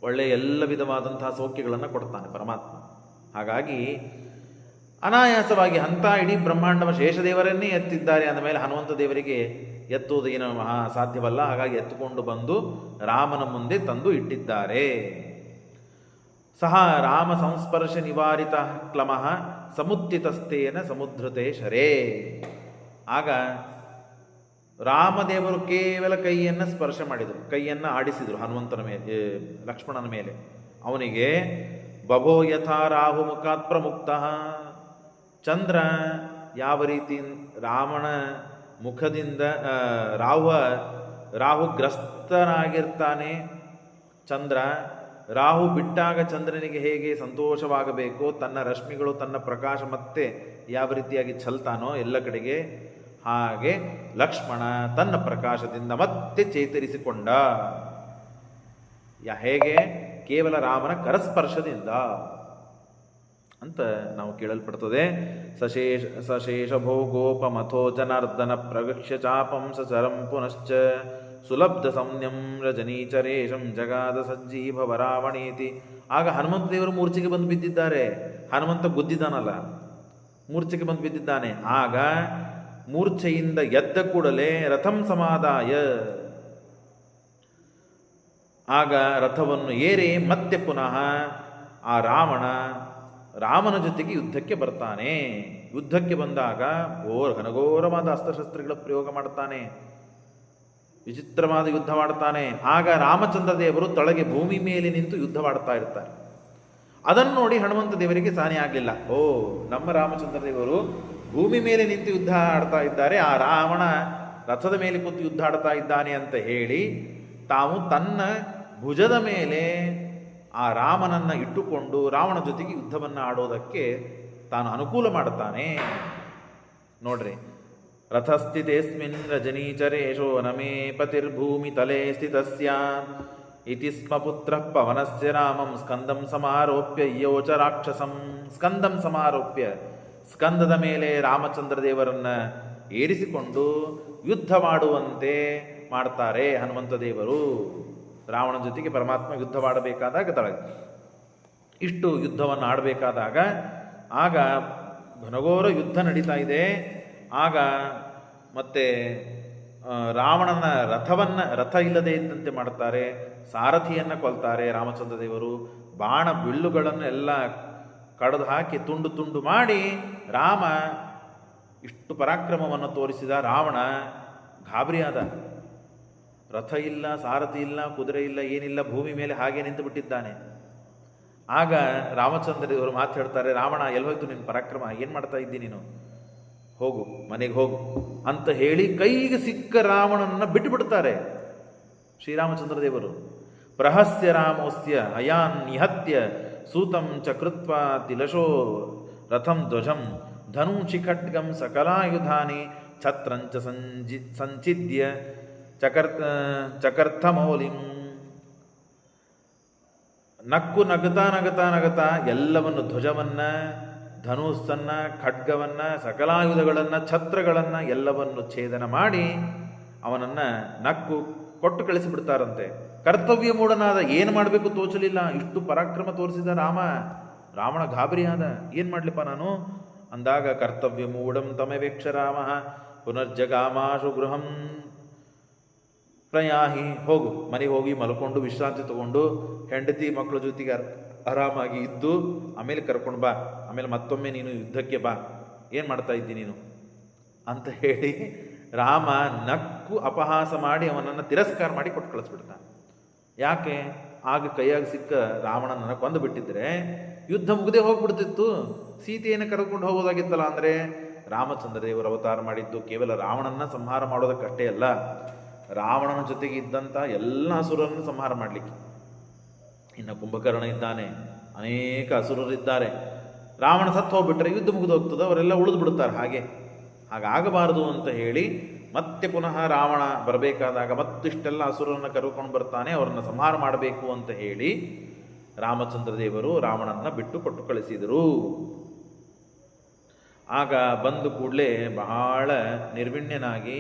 A: ಒಳ್ಳೆಯ ಎಲ್ಲ ವಿಧವಾದಂತಹ ಸೌಖ್ಯಗಳನ್ನು ಕೊಡ್ತಾನೆ ಪರಮಾತ್ಮ. ಹಾಗಾಗಿ ಅನಾಯಾಸವಾಗಿ ಅಂಥ ಇಡೀ ಬ್ರಹ್ಮಾಂಡವ ಶೇಷದೇವರನ್ನೇ ಎತ್ತಿದ್ದಾರೆ ಅಂದಮೇಲೆ ಹನುಮಂತ ದೇವರಿಗೆ ಎತ್ತುವುದು ಏನು ಸಾಧ್ಯವಲ್ಲ. ಹಾಗಾಗಿ ಎತ್ತುಕೊಂಡು ಬಂದು ರಾಮನ ಮುಂದೆ ತಂದು ಇಟ್ಟಿದ್ದಾರೆ. ಸಹ ರಾಮ ಸಂಸ್ಪರ್ಶ ನಿವಾರಿತ ಕ್ಲಮಃ ಸಮುತ್ತಿತಸ್ತೇನ ಸಮುದ್ರತೆ ಶರೇ. ಆಗ ರಾಮದೇವರು ಕೇವಲ ಕೈಯನ್ನು ಸ್ಪರ್ಶ ಮಾಡಿದರು, ಕೈಯನ್ನು ಆಡಿಸಿದರು ಹನುಮಂತನ ಮೇಲೆ, ಲಕ್ಷ್ಮಣನ ಮೇಲೆ. ಅವನಿಗೆ ಬಭೋ ಯಥಾ ರಾಹು ಮುಖಾತ್ ಪ್ರಮುಕ್ತ. ಚಂದ್ರ ಯಾವ ರೀತಿ ರಾಮನ ಮುಖದಿಂದ ರಾಹುಗ್ರಸ್ತನಾಗಿರ್ತಾನೆ. ಚಂದ್ರ ರಾಹು ಬಿಟ್ಟಾಗ ಚಂದ್ರನಿಗೆ ಹೇಗೆ ಸಂತೋಷವಾಗಬೇಕೋ, ತನ್ನ ರಶ್ಮಿಗಳು ತನ್ನ ಪ್ರಕಾಶ ಮತ್ತೆ ಯಾವ ರೀತಿಯಾಗಿ ಚೆಲ್ತಾನೋ ಎಲ್ಲ ಕಡೆಗೆ, ಹಾಗೆ ಲಕ್ಷ್ಮಣ ತನ್ನ ಪ್ರಕಾಶದಿಂದ ಮತ್ತೆ ಚೇತರಿಸಿಕೊಂಡ. ಹೇಗೆ? ಕೇವಲ ರಾಮನ ಕರಸ್ಪರ್ಶದಿಂದ ಅಂತ ನಾವು ಕೇಳಲ್ಪಡ್ತದೆ. ಸಶೇಷ ಭೋಗೋಪಮಥೋ ಜನಾರ್ದನ ಪ್ರಗಕ್ಷ್ಯ ಚಾಪಂ ಸಚರಂ ಪುನಶ್ಚ ಸುಲಬ್ಧ ಸಂಜ್ಞಂ ರಜನೀಚರೇಶಂ ಜಗಾದ ಸಜ್ಜೀಭವ ರಾವಣೇತಿ. ಆಗ ಹನುಮಂತ ದೇವರು ಮೂರ್ಛೆಗೆ ಬಂದು ಬಿದ್ದಿದ್ದಾರೆ. ಹನುಮಂತ ಗುದ್ದಿದ್ದಾನಲ್ಲ, ಮೂರ್ಛೆಗೆ ಬಂದು ಬಿದ್ದಿದ್ದಾನೆ. ಆಗ ಮೂರ್ಛೆಯಿಂದ ಎದ್ದ ಕೂಡಲೇ ರಥಂ ಸಮಾದಾಯ, ಆಗ ರಥವನ್ನು ಏರಿ ಮತ್ತೆ ಪುನಃ ಆ ರಾಮನ ಜೊತೆಗೆ ಯುದ್ಧಕ್ಕೆ ಬರ್ತಾನೆ. ಯುದ್ಧಕ್ಕೆ ಬಂದಾಗ ಘನಘೋರವಾದ ಅಸ್ತ್ರಶಸ್ತ್ರಗಳ ಪ್ರಯೋಗ ಮಾಡ್ತಾನೆ, ವಿಚಿತ್ರವಾದ ಯುದ್ಧ ಮಾಡ್ತಾನೆ. ಆಗ ರಾಮಚಂದ್ರ ದೇವರು ತಳಗೆ ಭೂಮಿ ಮೇಲೆ ನಿಂತು ಯುದ್ಧ ಮಾಡ್ತಾ ಇರ್ತಾರೆ. ಅದನ್ನು ನೋಡಿ ಹನುಮಂತ ದೇವರಿಗೆ ಸಾನೆ ಆಗಲಿಲ್ಲ. ನಮ್ಮ ರಾಮಚಂದ್ರ ದೇವರು ಭೂಮಿ ಮೇಲೆ ನಿಂತು ಯುದ್ಧ ಆಡ್ತಾ ಇದ್ದಾರೆ, ಆ ರಾವಣ ರಥದ ಮೇಲೆ ಕೂತು ಯುದ್ಧ ಆಡ್ತಾ ಇದ್ದಾನೆ ಅಂತ ಹೇಳಿ ತಾವು ತನ್ನ ಭುಜದ ಮೇಲೆ ಆ ರಾಮನನ್ನು ಇಟ್ಟುಕೊಂಡು ರಾವಣ ಜೊತೆಗೆ ಯುದ್ಧವನ್ನು ಆಡೋದಕ್ಕೆ ತಾನು ಅನುಕೂಲ ಮಾಡುತ್ತಾನೆ. ನೋಡ್ರಿ, ರಥಸ್ಥಿತೇಸ್ಮಿನ್ ರಜನೀಚರೇಶೋ ನಮೇ ಪತಿರ್ಭೂಮಿ ತಲೆ ಸ್ಥಿತಸ್ಯ ಇತಿ ಸ್ಮ ಪುತ್ರ ಪವನಸ್ಯ ರಾಮಂ ಸ್ಕಂದಂ ಸಮಾರೋಪ್ಯ ಯೋಚ ರಾಕ್ಷಸಂ. ಸ್ಕಂದಂ ಸಮಾರೋಪ್ಯ, ಸ್ಕಂದದ ಮೇಲೆ ರಾಮಚಂದ್ರ ದೇವರನ್ನ ಏರಿಸಿಕೊಂಡು ಯುದ್ಧ ಮಾಡುವಂತೆ ಮಾಡ್ತಾರೆ ಹನುಮಂತ ದೇವರು. ರಾವಣ ಜೊತೆಗೆ ಪರಮಾತ್ಮ ಯುದ್ಧ ಮಾಡಬೇಕಾದಾಗ ಇಷ್ಟು ಯುದ್ಧವನ್ನು ಆಡಬೇಕಾದಾಗ ಆಗ ಘನಘೋರ ಯುದ್ಧ ನಡೀತಾ ಇದೆ. ಆಗ ಮತ್ತೆ ರಾವಣನ ರಥ ಇಲ್ಲದೆ ಇದ್ದಂತೆ ಮಾಡ್ತಾರೆ, ಸಾರಥಿಯನ್ನು ಕೊಲ್ತಾರೆ ರಾಮಚಂದ್ರ ದೇವರು. ಬಾಣ ಬಿಲ್ಲುಗಳನ್ನು ಎಲ್ಲ ಕಡಿದು ಹಾಕಿ ತುಂಡು ತುಂಡು ಮಾಡಿ ರಾಮ ಇಷ್ಟು ಪರಾಕ್ರಮವನ್ನು ತೋರಿಸಿದ ರಾವಣ ಗಾಬರಿಯಾದ. ರಥ ಇಲ್ಲ, ಸಾರಥಿ ಇಲ್ಲ, ಕುದುರೆ ಇಲ್ಲ, ಏನಿಲ್ಲ, ಭೂಮಿ ಮೇಲೆ ಹಾಗೆ ನಿಂತು ಬಿಟ್ಟಿದ್ದಾನೆ. ಆಗ ರಾಮಚಂದ್ರ ದೇವರು ಮಾತಾಡ್ತಾರೆ, ರಾವಣ ಎಲ್ಲೋಯ್ತು ನಿನ್ನ ಪರಾಕ್ರಮ, ಏನು ಮಾಡ್ತಾ ಇದ್ದಿ ನೀನು, ಹೋಗು ಮನೆಗೆ ಹೋಗು ಅಂತ ಹೇಳಿ ಕೈಗೆ ಸಿಕ್ಕ ರಾವಣನನ್ನು ಬಿಟ್ಟುಬಿಡ್ತಾರೆ ಶ್ರೀರಾಮಚಂದ್ರ ದೇವರು. ಪ್ರಹಸ್ಯ ರಾಮೋಸ್ಯ ಅಯಾನ್ ನಿಹತ್ಯ ಸೂತಂ ಚಕೃತ್ವ ತಿಲಶೋ ರಥಂ ಧ್ವಜಂ ಧನೂಷಿ ಖಡ್ಗಂ ಸಕಲಾಯುಧಾನಿ ಛತ್ರಂಚ ಸಂಚಿದ್ಯ ಚಕರ್ಥಮೌಲಿಂ. ನಕ್ಕು ನಗತಾ ಎಲ್ಲವನ್ನು, ಧ್ವಜವನ್ನು, ಧನುಸ್ಸನ್ನು, ಖಡ್ಗವನ್ನು, ಸಕಲಾಯುಧಗಳನ್ನು, ಛತ್ರಗಳನ್ನು ಎಲ್ಲವನ್ನು ಛೇದನ ಮಾಡಿ ಅವನನ್ನು ನಕ್ಕು ಕೊಟ್ಟು ಕಳಿಸಿಬಿಡ್ತಾರಂತೆ. ಕರ್ತವ್ಯ ಮೂಢನಾದ, ಏನು ಮಾಡಬೇಕು ತೋಚಲಿಲ್ಲ, ಇಷ್ಟು ಪರಾಕ್ರಮ ತೋರಿಸಿದ ರಾವಣ ಗಾಬರಿಯಾದ, ಏನು ಮಾಡಲಿಪ್ಪ ನಾನು ಅಂದಾಗ ಕರ್ತವ್ಯ ಮೂಢಂ ತಮವೇಕ್ಷ ರಾಮ ಪುನರ್ಜಗಾಮಾಶು ಗೃಹಂ ಪ್ರಯಾಹಿ. ಹೋಗು ಮನೆಗೆ ಹೋಗಿ ಮಲ್ಕೊಂಡು ವಿಶ್ರಾಂತಿ ತಗೊಂಡು ಹೆಂಡತಿ ಮಕ್ಕಳ ಜೊತೆಗೆ ಆರಾಮಾಗಿ ಇದ್ದು ಆಮೇಲೆ ಕರ್ಕೊಂಡು ಬಾ, ಆಮೇಲೆ ಮತ್ತೊಮ್ಮೆ ನೀನು ಯುದ್ಧಕ್ಕೆ ಬಾ, ಏನು ಮಾಡ್ತಾ ಇದ್ದಿ ನೀನು ಅಂತ ಹೇಳಿ ರಾಮ ನಕ್ಕು ಅಪಹಾಸ ಮಾಡಿ ಅವನನ್ನು ತಿರಸ್ಕಾರ ಮಾಡಿ ಕೊಟ್ಟು ಕಳಿಸ್ಬಿಡ್ತಾನೆ. ಯಾಕೆ? ಆಗ ಕೈಯಾಗಿ ಸಿಕ್ಕ ರಾವಣನನ್ನು ಕೊಂದು ಬಿಟ್ಟಿದ್ರೆ ಯುದ್ಧ ಮುಗದೆ ಹೋಗ್ಬಿಡ್ತಿತ್ತು, ಸೀತೆಯನ್ನು ಕರ್ಕೊಂಡು ಹೋಗೋದಾಗಿತ್ತಲ್ಲ. ಅಂದರೆ ರಾಮಚಂದ್ರ ದೇವರು ಅವತಾರ ಮಾಡಿದ್ದು ಕೇವಲ ರಾವಣನ ಸಂಹಾರ ಮಾಡೋದಕ್ಕಷ್ಟೇ ಅಲ್ಲ, ರಾವಣನ ಜೊತೆಗೆ ಇದ್ದಂಥ ಎಲ್ಲ ಅಸುರರನ್ನು ಸಂಹಾರ ಮಾಡಲಿಕ್ಕೆ. ಇನ್ನು ಕುಂಭಕರ್ಣ ಇದ್ದಾನೆ, ಅನೇಕ ಅಸುರರಿದ್ದಾರೆ. ರಾವಣ ಸತ್ತು ಹೋಗ್ಬಿಟ್ರೆ ಯುದ್ಧ ಮುಗಿದು ಹೋಗ್ತದೆ, ಅವರೆಲ್ಲ ಉಳಿದು ಬಿಡುತ್ತಾರೆ. ಹಾಗಾಗಬಾರದು ಅಂತ ಹೇಳಿ ಮತ್ತೆ ಪುನಃ ರಾವಣ ಬರಬೇಕಾದಾಗ ಮತ್ತಿಷ್ಟೆಲ್ಲ ಅಸುರರನ್ನು ಕರ್ಕೊಂಡು ಬರ್ತಾನೆ, ಅವರನ್ನು ಸಂಹಾರ ಮಾಡಬೇಕು ಅಂತ ಹೇಳಿ ರಾಮಚಂದ್ರ ದೇವರು ರಾವಣನ ಬಿಟ್ಟು ಕೊಟ್ಟು ಕಳಿಸಿದರು. ಆಗ ಬಂದು ಕೂಡಲೇ ಬಹಳ ನಿರ್ವಿಣ್ಯನಾಗಿ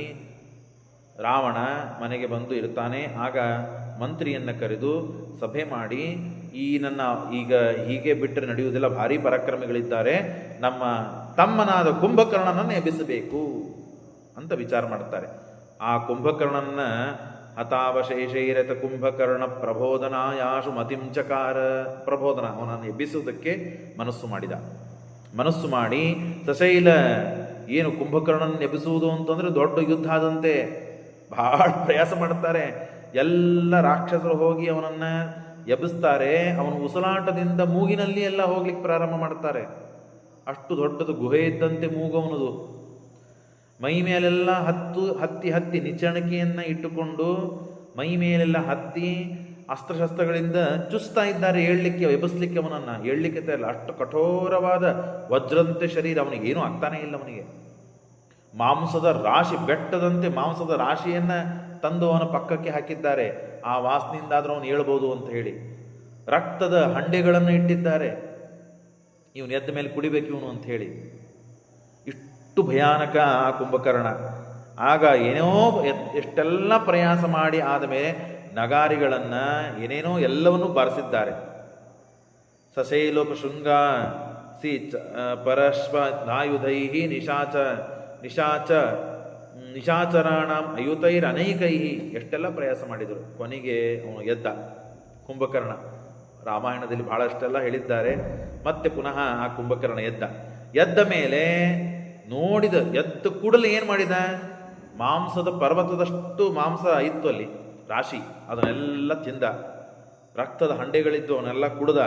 A: ರಾವಣ ಮನೆಗೆ ಬಂದು ಇರ್ತಾನೆ. ಆಗ ಮಂತ್ರಿಯನ್ನು ಕರೆದು ಸಭೆ ಮಾಡಿ, ಈ ನನ್ನ ಈಗ ಹೀಗೆ ಬಿಟ್ಟರೆ ನಡೆಯುವುದಿಲ್ಲ, ಭಾರಿ ಪರಾಕ್ರಮಿಗಳಿದ್ದಾರೆ, ನಮ್ಮ ತಮ್ಮನಾದ ಕುಂಭಕರ್ಣನನ್ನು ಎಬ್ಬಿಸಬೇಕು ಅಂತ ವಿಚಾರ ಮಾಡ್ತಾರೆ. ಆ ಕುಂಭಕರ್ಣನ ಹತಾವಶೇಷೈರತ ಕುಂಭಕರ್ಣ ಪ್ರಬೋಧನಾಯಾಶು ಮತಿಂಚಕಾರ. ಪ್ರಬೋಧನ, ಅವನನ್ನು ಎಬ್ಬಿಸುವುದಕ್ಕೆ ಮನಸ್ಸು ಮಾಡಿ ಸಶೈಲ, ಏನು ಕುಂಭಕರ್ಣನ ಎಬ್ಬಿಸುವುದು ಅಂತಂದರೆ ದೊಡ್ಡ ಯುದ್ಧ ಆದಂತೆ, ಬಹಳ ಪ್ರಯಾಸ ಮಾಡ್ತಾರೆ. ಎಲ್ಲ ರಾಕ್ಷಸರು ಹೋಗಿ ಅವನನ್ನು ಎಬ್ಬಿಸ್ತಾರೆ. ಅವನು ಉಸಲಾಟದಿಂದ ಮೂಗಿನಲ್ಲಿ ಎಲ್ಲ ಹೋಗ್ಲಿಕ್ಕೆ ಪ್ರಾರಂಭ ಮಾಡ್ತಾರೆ. ಅಷ್ಟು ದೊಡ್ಡದು ಗುಹೆ ಇದ್ದಂತೆ ಮೂಗು ಅವನದು. ಮೈ ಮೇಲೆಲ್ಲ ಹತ್ತಿ ನಿಚ್ಚಣಿಕೆಯನ್ನು ಇಟ್ಟುಕೊಂಡು ಮೈ ಮೇಲೆಲ್ಲ ಹತ್ತಿ ಅಸ್ತ್ರಶಸ್ತ್ರಗಳಿಂದ ಚುಸ್ತಾ ಇದ್ದಾರೆ, ಏಳಲಿಕ್ಕೆ ಎಬ್ಬಿಸ್ಲಿಕ್ಕೆ ಅವನನ್ನು. ಏಳಲಿಕ್ಕೆ ಇಲ್ಲ, ಅಷ್ಟು ಕಠೋರವಾದ ವಜ್ರಂತೆ ಶರೀರ, ಅವನಿಗೆ ಏನೂ ಆಗ್ತಾನೇ ಇಲ್ಲ. ಅವನಿಗೆ ಮಾಂಸದ ರಾಶಿ, ಬೆಟ್ಟದಂತೆ ಮಾಂಸದ ರಾಶಿಯನ್ನು ತಂದು ಅವನ ಪಕ್ಕಕ್ಕೆ ಹಾಕಿದ್ದಾರೆ. ಆ ವಾಸನೆಯಿಂದಾದರೂ ಅವನು ಹೇಳ್ಬೋದು ಅಂತ ಹೇಳಿ ರಕ್ತದ ಹಂಡೆಗಳನ್ನು ಇಟ್ಟಿದ್ದಾರೆ. ಇವನು ಎದ್ದ ಮೇಲೆ ಕುಡಿಬೇಕು ಇವನು ಅಂತ ಹೇಳಿ. ಇಷ್ಟು ಭಯಾನಕ ಆ ಕುಂಭಕರ್ಣ. ಆಗ ಏನೋ ಎಷ್ಟೆಲ್ಲ ಪ್ರಯಾಸ ಮಾಡಿ ಆದಮೇಲೆ ನಗಾರಿಗಳನ್ನು ಏನೇನೋ ಎಲ್ಲವನ್ನೂ ಬಾರಿಸಿದ್ದಾರೆ. ಸಶೈಲೋಪ ಶೃಂಗ ಸಿ ಪರಶ್ವ ನಾಯುಧೈ ನಿಶಾಚರಾಣ ಅಯುತೈರ್ ಅನೈಕೈ. ಎಷ್ಟೆಲ್ಲ ಪ್ರಯಾಸ ಮಾಡಿದರು. ಕೊನೆಗೆ ಅವನು ಎದ್ದ ಕುಂಭಕರ್ಣ. ರಾಮಾಯಣದಲ್ಲಿ ಬಹಳಷ್ಟೆಲ್ಲ ಹೇಳಿದ್ದಾರೆ. ಮತ್ತೆ ಪುನಃ ಆ ಕುಂಭಕರ್ಣ ಎದ್ದ ಮೇಲೆ ಎದ್ದ ಕೂಡಲೇ ಏನು ಮಾಡಿದ, ಮಾಂಸದ ಪರ್ವತದಷ್ಟು ಮಾಂಸ ಇತ್ತು ಅಲ್ಲಿ ರಾಶಿ, ಅದನ್ನೆಲ್ಲ ತಿಂದ. ರಕ್ತದ ಹಂಡೆಗಳಿದ್ದು ಅವನ್ನೆಲ್ಲ ಕುಡ್ದ.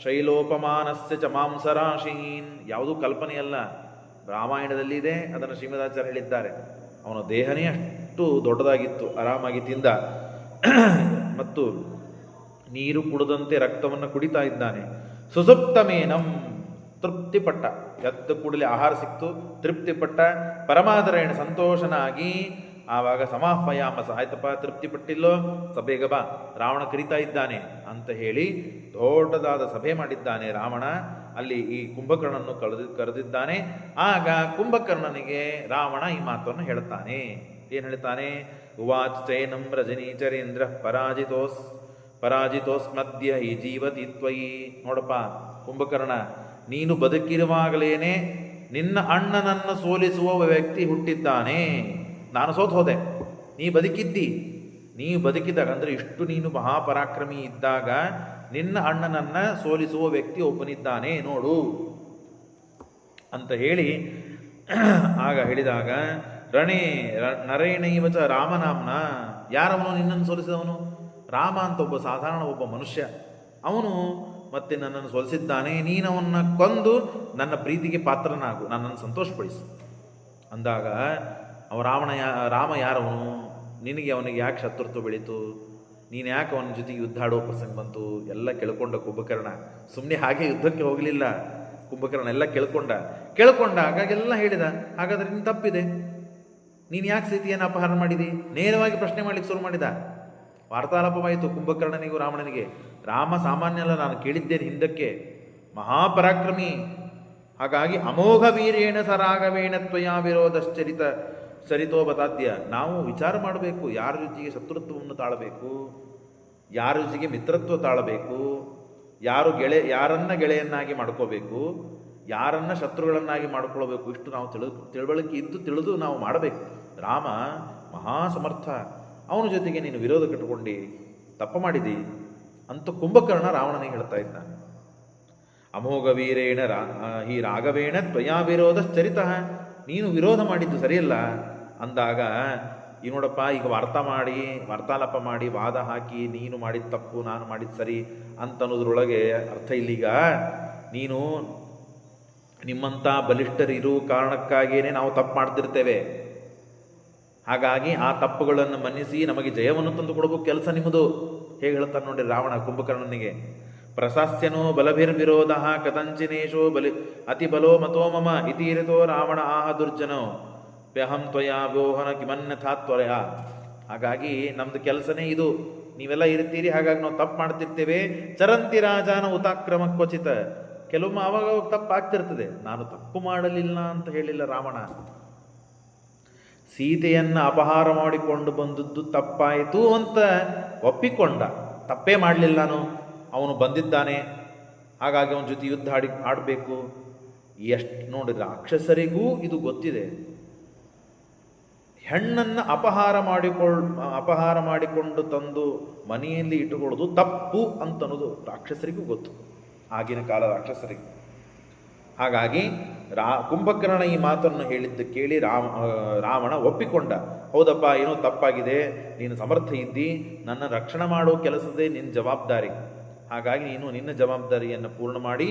A: ಶೈಲೋಪಮಾನಸ್ಯ ಚ ಮಾಂಸರಾಶೀನ್. ಯಾವುದೂ ಕಲ್ಪನೆಯಲ್ಲ, ರಾಮಾಯಣದಲ್ಲಿ ಇದೆ, ಅದನ್ನು ಶ್ರೀಮದಾಚಾರ್ಯ ಹೇಳಿದ್ದಾರೆ. ಅವನ ದೇಹನೇ ಅಷ್ಟು ದೊಡ್ಡದಾಗಿತ್ತು, ಆರಾಮಾಗಿ ತಿಂದ. ಮತ್ತು ನೀರು ಕುಡದಂತೆ ರಕ್ತವನ್ನು ಕುಡಿತಾ ಇದ್ದಾನೆ. ಸುಸುಪ್ತಮೇನಂ, ತೃಪ್ತಿಪಟ್ಟ. ಎದ್ದ ಕೂಡಲೇ ಆಹಾರ ಸಿಕ್ತು, ತೃಪ್ತಿಪಟ್ಟ. ಪರಮಾದರೇಣ, ಸಂತೋಷನಾಗಿ. ಆವಾಗ ಸಮಾಹ್ವಯಾಮಸ, ಆಯ್ತಪ್ಪ ತೃಪ್ತಿಪಟ್ಟಿಲ್ಲೋ, ಸಭೆಗೆ ಬಾ, ರಾವಣ ಕರೀತಾ ಇದ್ದಾನೆ ಅಂತ ಹೇಳಿ ದೊಡ್ಡದಾದ ಸಭೆ ಮಾಡಿದ್ದಾನೆ ರಾವಣ. ಅಲ್ಲಿ ಈ ಕುಂಭಕರ್ಣನನ್ನು ಕರೆದಿದ್ದಾನೆ. ಆಗ ಕುಂಭಕರ್ಣನಿಗೆ ರಾವಣ ಈ ಮಾತನ್ನು ಹೇಳ್ತಾನೆ. ಏನು ಹೇಳ್ತಾನೆ? ಉವಾಚ ಚೈನಂ ರಜನೀಚರೇಂದ್ರ ಪರಾಜಿತೋಸ್ಮದ್ಯ ಈ ಜೀವತಿ ತ್ವಯಿ. ನೋಡಪ್ಪ ಕುಂಭಕರ್ಣ, ನೀನು ಬದುಕಿರುವಾಗಲೇನೆ ನಿನ್ನ ಅಣ್ಣನನ್ನು ಸೋಲಿಸುವ ವ್ಯಕ್ತಿ ಹುಟ್ಟಿದ್ದಾನೆ. ನಾನು ಸೋತು ಹೋದೆ, ನೀ ಬದುಕಿದ್ದಾಗ ಅಂದರೆ ಇಷ್ಟು ನೀನು ಮಹಾಪರಾಕ್ರಮಿ ಇದ್ದಾಗ ನಿನ್ನ ಅಣ್ಣನನ್ನು ಸೋಲಿಸುವ ವ್ಯಕ್ತಿ ಒಬ್ಬನಿದ್ದಾನೆ ನೋಡು ಅಂತ ಹೇಳಿ ಆಗ ಹೇಳಿದಾಗ, ನರೇಣೈವಚ ರಾಮನಾಮ್ನ. ಯಾರವನು ನಿನ್ನನ್ನು ಸೋಲಿಸಿದವನು? ರಾಮ ಅಂತ ಒಬ್ಬ ಮನುಷ್ಯ, ಅವನು ಮತ್ತೆ ನನ್ನನ್ನು ಸೋಲಿಸಿದ್ದಾನೆ. ನೀನವನ್ನ ಕೊಂದು ನನ್ನ ಪ್ರೀತಿಗೆ ಪಾತ್ರನಾಗು, ನನ್ನನ್ನು ಸಂತೋಷಪಡಿಸು ಅಂದಾಗ ರಾಮ ಯಾರವನು? ನಿನಗೆ ಅವನಿಗೆ ಯಾಕೆ ಶತ್ರುತ್ವ ಬೆಳೀತು? ನೀನು ಯಾಕೆ ಅವನ ಜೊತೆಗೆ ಯುದ್ಧ ಆಡೋ ಪ್ರಸಂಗ ಬಂತು? ಎಲ್ಲ ಕೇಳ್ಕೊಂಡ ಕುಂಭಕರ್ಣ. ಸುಮ್ಮನೆ ಹಾಗೆ ಯುದ್ಧಕ್ಕೆ ಹೋಗಲಿಲ್ಲ ಕುಂಭಕರ್ಣ, ಎಲ್ಲ ಕೇಳ್ಕೊಂಡಾಗ ಎಲ್ಲ ಹೇಳಿದ. ಹಾಗಾದ್ರೆ ನೀನು ತಪ್ಪಿದೆ, ನೀನು ಯಾಕೆ ಸೀತೆಯನ್ನು ಅಪಹರಣ ಮಾಡಿದಿ? ನೇರವಾಗಿ ಪ್ರಶ್ನೆ ಮಾಡಲಿಕ್ಕೆ ಶುರು ಮಾಡಿದ. ವಾರ್ತಾಲಾಪವಾಯಿತು ಕುಂಭಕರ್ಣನಿಗೂ ರಾವಣನಿಗೆ. ರಾಮ ಸಾಮಾನ್ಯ ಅಲ್ಲ, ನಾನು ಕೇಳಿದ್ದೇನೆ ಹಿಂದಕ್ಕೆ, ಮಹಾಪರಾಕ್ರಮಿ. ಹಾಗಾಗಿ ಅಮೋಘ ವೀರೇಣ ಸರಾಗವೇಣ ತ್ವಯಾ ಚರಿತೋ ಬತಾದ್ಯ. ನಾವು ವಿಚಾರ ಮಾಡಬೇಕು, ಯಾರ ಜೊತೆಗೆ ಶತ್ರುತ್ವವನ್ನು ತಾಳಬೇಕು, ಯಾರ ಜೊತೆಗೆ ಮಿತ್ರತ್ವ ತಾಳಬೇಕು, ಯಾರನ್ನ ಗೆಳೆಯನ್ನಾಗಿ ಮಾಡ್ಕೋಬೇಕು, ಯಾರನ್ನ ಶತ್ರುಗಳನ್ನಾಗಿ ಮಾಡ್ಕೊಳ್ಬೇಕು. ಇಷ್ಟು ನಾವು ತಿಳುವಳಿಕೆ ಇದ್ದು ತಿಳಿದು ನಾವು ಮಾಡಬೇಕು. ರಾಮ ಮಹಾ ಸಮರ್ಥ, ಅವನ ಜೊತೆಗೆ ನೀನು ವಿರೋಧ ಕಟ್ಟಿಕೊಂಡು ತಪ್ಪು ಮಾಡಿದಿ ಅಂತ ಕುಂಭಕರ್ಣ ರಾವಣನಿಗೆ ಹೇಳ್ತಾ ಇದ್ದ. ಅಮೋಘ ವೀರೇಣ ಹಿ ರಾಘವೇಣ ತ್ವಯಾ ವಿರೋಧ ಚರಿತ. ನೀನು ವಿರೋಧ ಮಾಡಿದ್ದು ಸರಿಯಲ್ಲ ಅಂದಾಗ, ಈ ನೋಡಪ್ಪ, ಈಗ ವಾರ್ತಾಲಾಪ ಮಾಡಿ ವಾದ ಹಾಕಿ ನೀನು ಮಾಡಿದ ತಪ್ಪು ನಾನು ಮಾಡಿದ ಸರಿ ಅಂತನ್ನೋದ್ರೊಳಗೆ ಅರ್ಥ ಇಲ್ಲೀಗ. ನೀನು ನಿಮ್ಮಂಥ ಬಲಿಷ್ಠರಿರೋ ಕಾರಣಕ್ಕಾಗಿಯೇ ನಾವು ತಪ್ಪು ಮಾಡ್ತಿರ್ತೇವೆ. ಹಾಗಾಗಿ ಆ ತಪ್ಪುಗಳನ್ನು ಮನ್ನಿಸಿ ನಮಗೆ ಜಯವನ್ನು ತಂದು ಕೊಡಬೇಕು ಕೆಲಸ ನಿಮ್ಮದು. ಹೇಗೆ ಹೇಳ್ತಾನೆ ನೋಡಿ ರಾವಣ ಕುಂಭಕರ್ಣನಿಗೆ. ಪ್ರಶಸ್ಯನೋ ಬಲಭಿರ್ವಿರೋಧ ಕಥಂಚಿನೇಶೋ ಅತಿ ಬಲೋ ಮತೋ ಮಮ ಇತೀರಿತೋ ರಾವಣ ಆಹ ದುರ್ಜನೋ ಪ್ಯಹಂ ತ್ವಯಾ ವ್ಯೋಹನ ಕಿಮನ್ಯಥಾ ತ್ವರಯ. ಹಾಗಾಗಿ ನಮ್ದು ಕೆಲಸನೇ ಇದು, ನೀವೆಲ್ಲ ಇರ್ತೀರಿ, ಹಾಗಾಗಿ ನಾವು ತಪ್ಪು ಮಾಡ್ತಿರ್ತೇವೆ. ಚರಂತಿ ರಾಜಾನ ಉತಾಕ್ರಮ ಕ್ವಚಿತ. ಕೆಲವೊಮ್ಮೆ ಆವಾಗ ತಪ್ಪು ಆಗ್ತಿರ್ತದೆ. ನಾನು ತಪ್ಪು ಮಾಡಲಿಲ್ಲ ಅಂತ ಹೇಳಿಲ್ಲ ರಾವಣ. ಸೀತೆಯನ್ನು ಅಪಹಾರ ಮಾಡಿಕೊಂಡು ಬಂದದ್ದು ತಪ್ಪಾಯಿತು ಅಂತ ಒಪ್ಪಿಕೊಂಡ. ತಪ್ಪೇ ಮಾಡಲಿಲ್ಲ, ಅವನು ಬಂದಿದ್ದಾನೆ, ಹಾಗಾಗಿ ಅವನ ಜೊತೆ ಯುದ್ಧ ಆಡಬೇಕು. ಎಷ್ಟು ನೋಡಿ, ರಾಕ್ಷಸರಿಗೂ ಇದು ಗೊತ್ತಿದೆ. ಹೆಣ್ಣನ್ನು ಅಪಹಾರ ಮಾಡಿಕೊಂಡು ತಂದು ಮನೆಯಲ್ಲಿ ಇಟ್ಟುಕೊಳ್ಳೋದು ತಪ್ಪು ಅಂತನ್ನೋದು ರಾಕ್ಷಸರಿಗೂ ಗೊತ್ತು, ಆಗಿನ ಕಾಲ ರಾಕ್ಷಸರಿಗೆ. ಹಾಗಾಗಿ ಕುಂಭಕರ್ಣ ಈ ಮಾತನ್ನು ಹೇಳಿದ್ದು ಕೇಳಿ ರಾವಣ ಒಪ್ಪಿಕೊಂಡ. ಹೌದಪ್ಪ, ಏನೋ ತಪ್ಪಾಗಿದೆ, ನೀನು ಸಮರ್ಥ ಇದ್ದಿ, ನನ್ನ ರಕ್ಷಣೆ ಮಾಡೋ ಕೆಲಸದೇ ನಿನ್ನ ಜವಾಬ್ದಾರಿ. ಹಾಗಾಗಿ ನೀನು ನಿನ್ನ ಜವಾಬ್ದಾರಿಯನ್ನು ಪೂರ್ಣ ಮಾಡಿ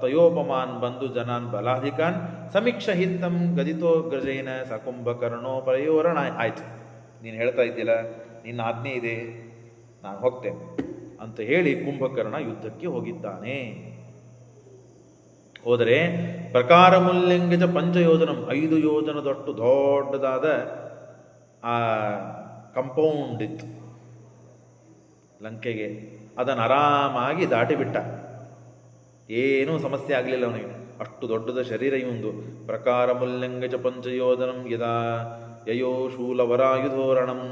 A: ತ್ವಯೋಪಮಾನ್ ಬಂಧು ಜನಾನ್ ಬಲಾಧಿಕಾನ್ ಸಮೀಕ್ಷ ಹಿತ್ತಂ ಗದಿತೋ ಗಜೇನ ಸ ಕುಂಭಕರ್ಣೋ ಪ್ರಯೋರಣ. ಆಯ್ತು, ನೀನು ಹೇಳ್ತಾ ಇದ್ದಿಲ್ಲ, ನಿನ್ನ ಆಜ್ಞೆ ಇದೆ, ನಾನು ಹೋಗ್ತೇನೆ ಅಂತ ಹೇಳಿ ಕುಂಭಕರ್ಣ ಯುದ್ಧಕ್ಕೆ ಹೋಗಿದ್ದಾನೆ. ಹೋದರೆ ಪ್ರಕಾರ ಮುಲ್ಲೆಂಗಜ ಪಂಚಯೋಜನಂ, 5 ಯೋಜನದಷ್ಟು ದೊಡ್ಡದಾದ ಆ ಕಂಪೌಂಡ್ ಇತ್ತು ಲಂಕೆಗೆ. ಅದನ್ನು ಆರಾಮಾಗಿ ದಾಟಿಬಿಟ್ಟ, ಏನೂ ಸಮಸ್ಯೆ ಆಗಲಿಲ್ಲ ಅವನಿಗೆ. ಅಷ್ಟು ದೊಡ್ಡದ ಶರೀರ ಇವಂದು. ಪ್ರಕಾರ ಮುಲ್ಲೆಂಗಜ ಪಂಚಯೋಜನಂ ಯದಾ ಯಯೋ ಶೂಲವರಾಯುಧೋರಣಂ,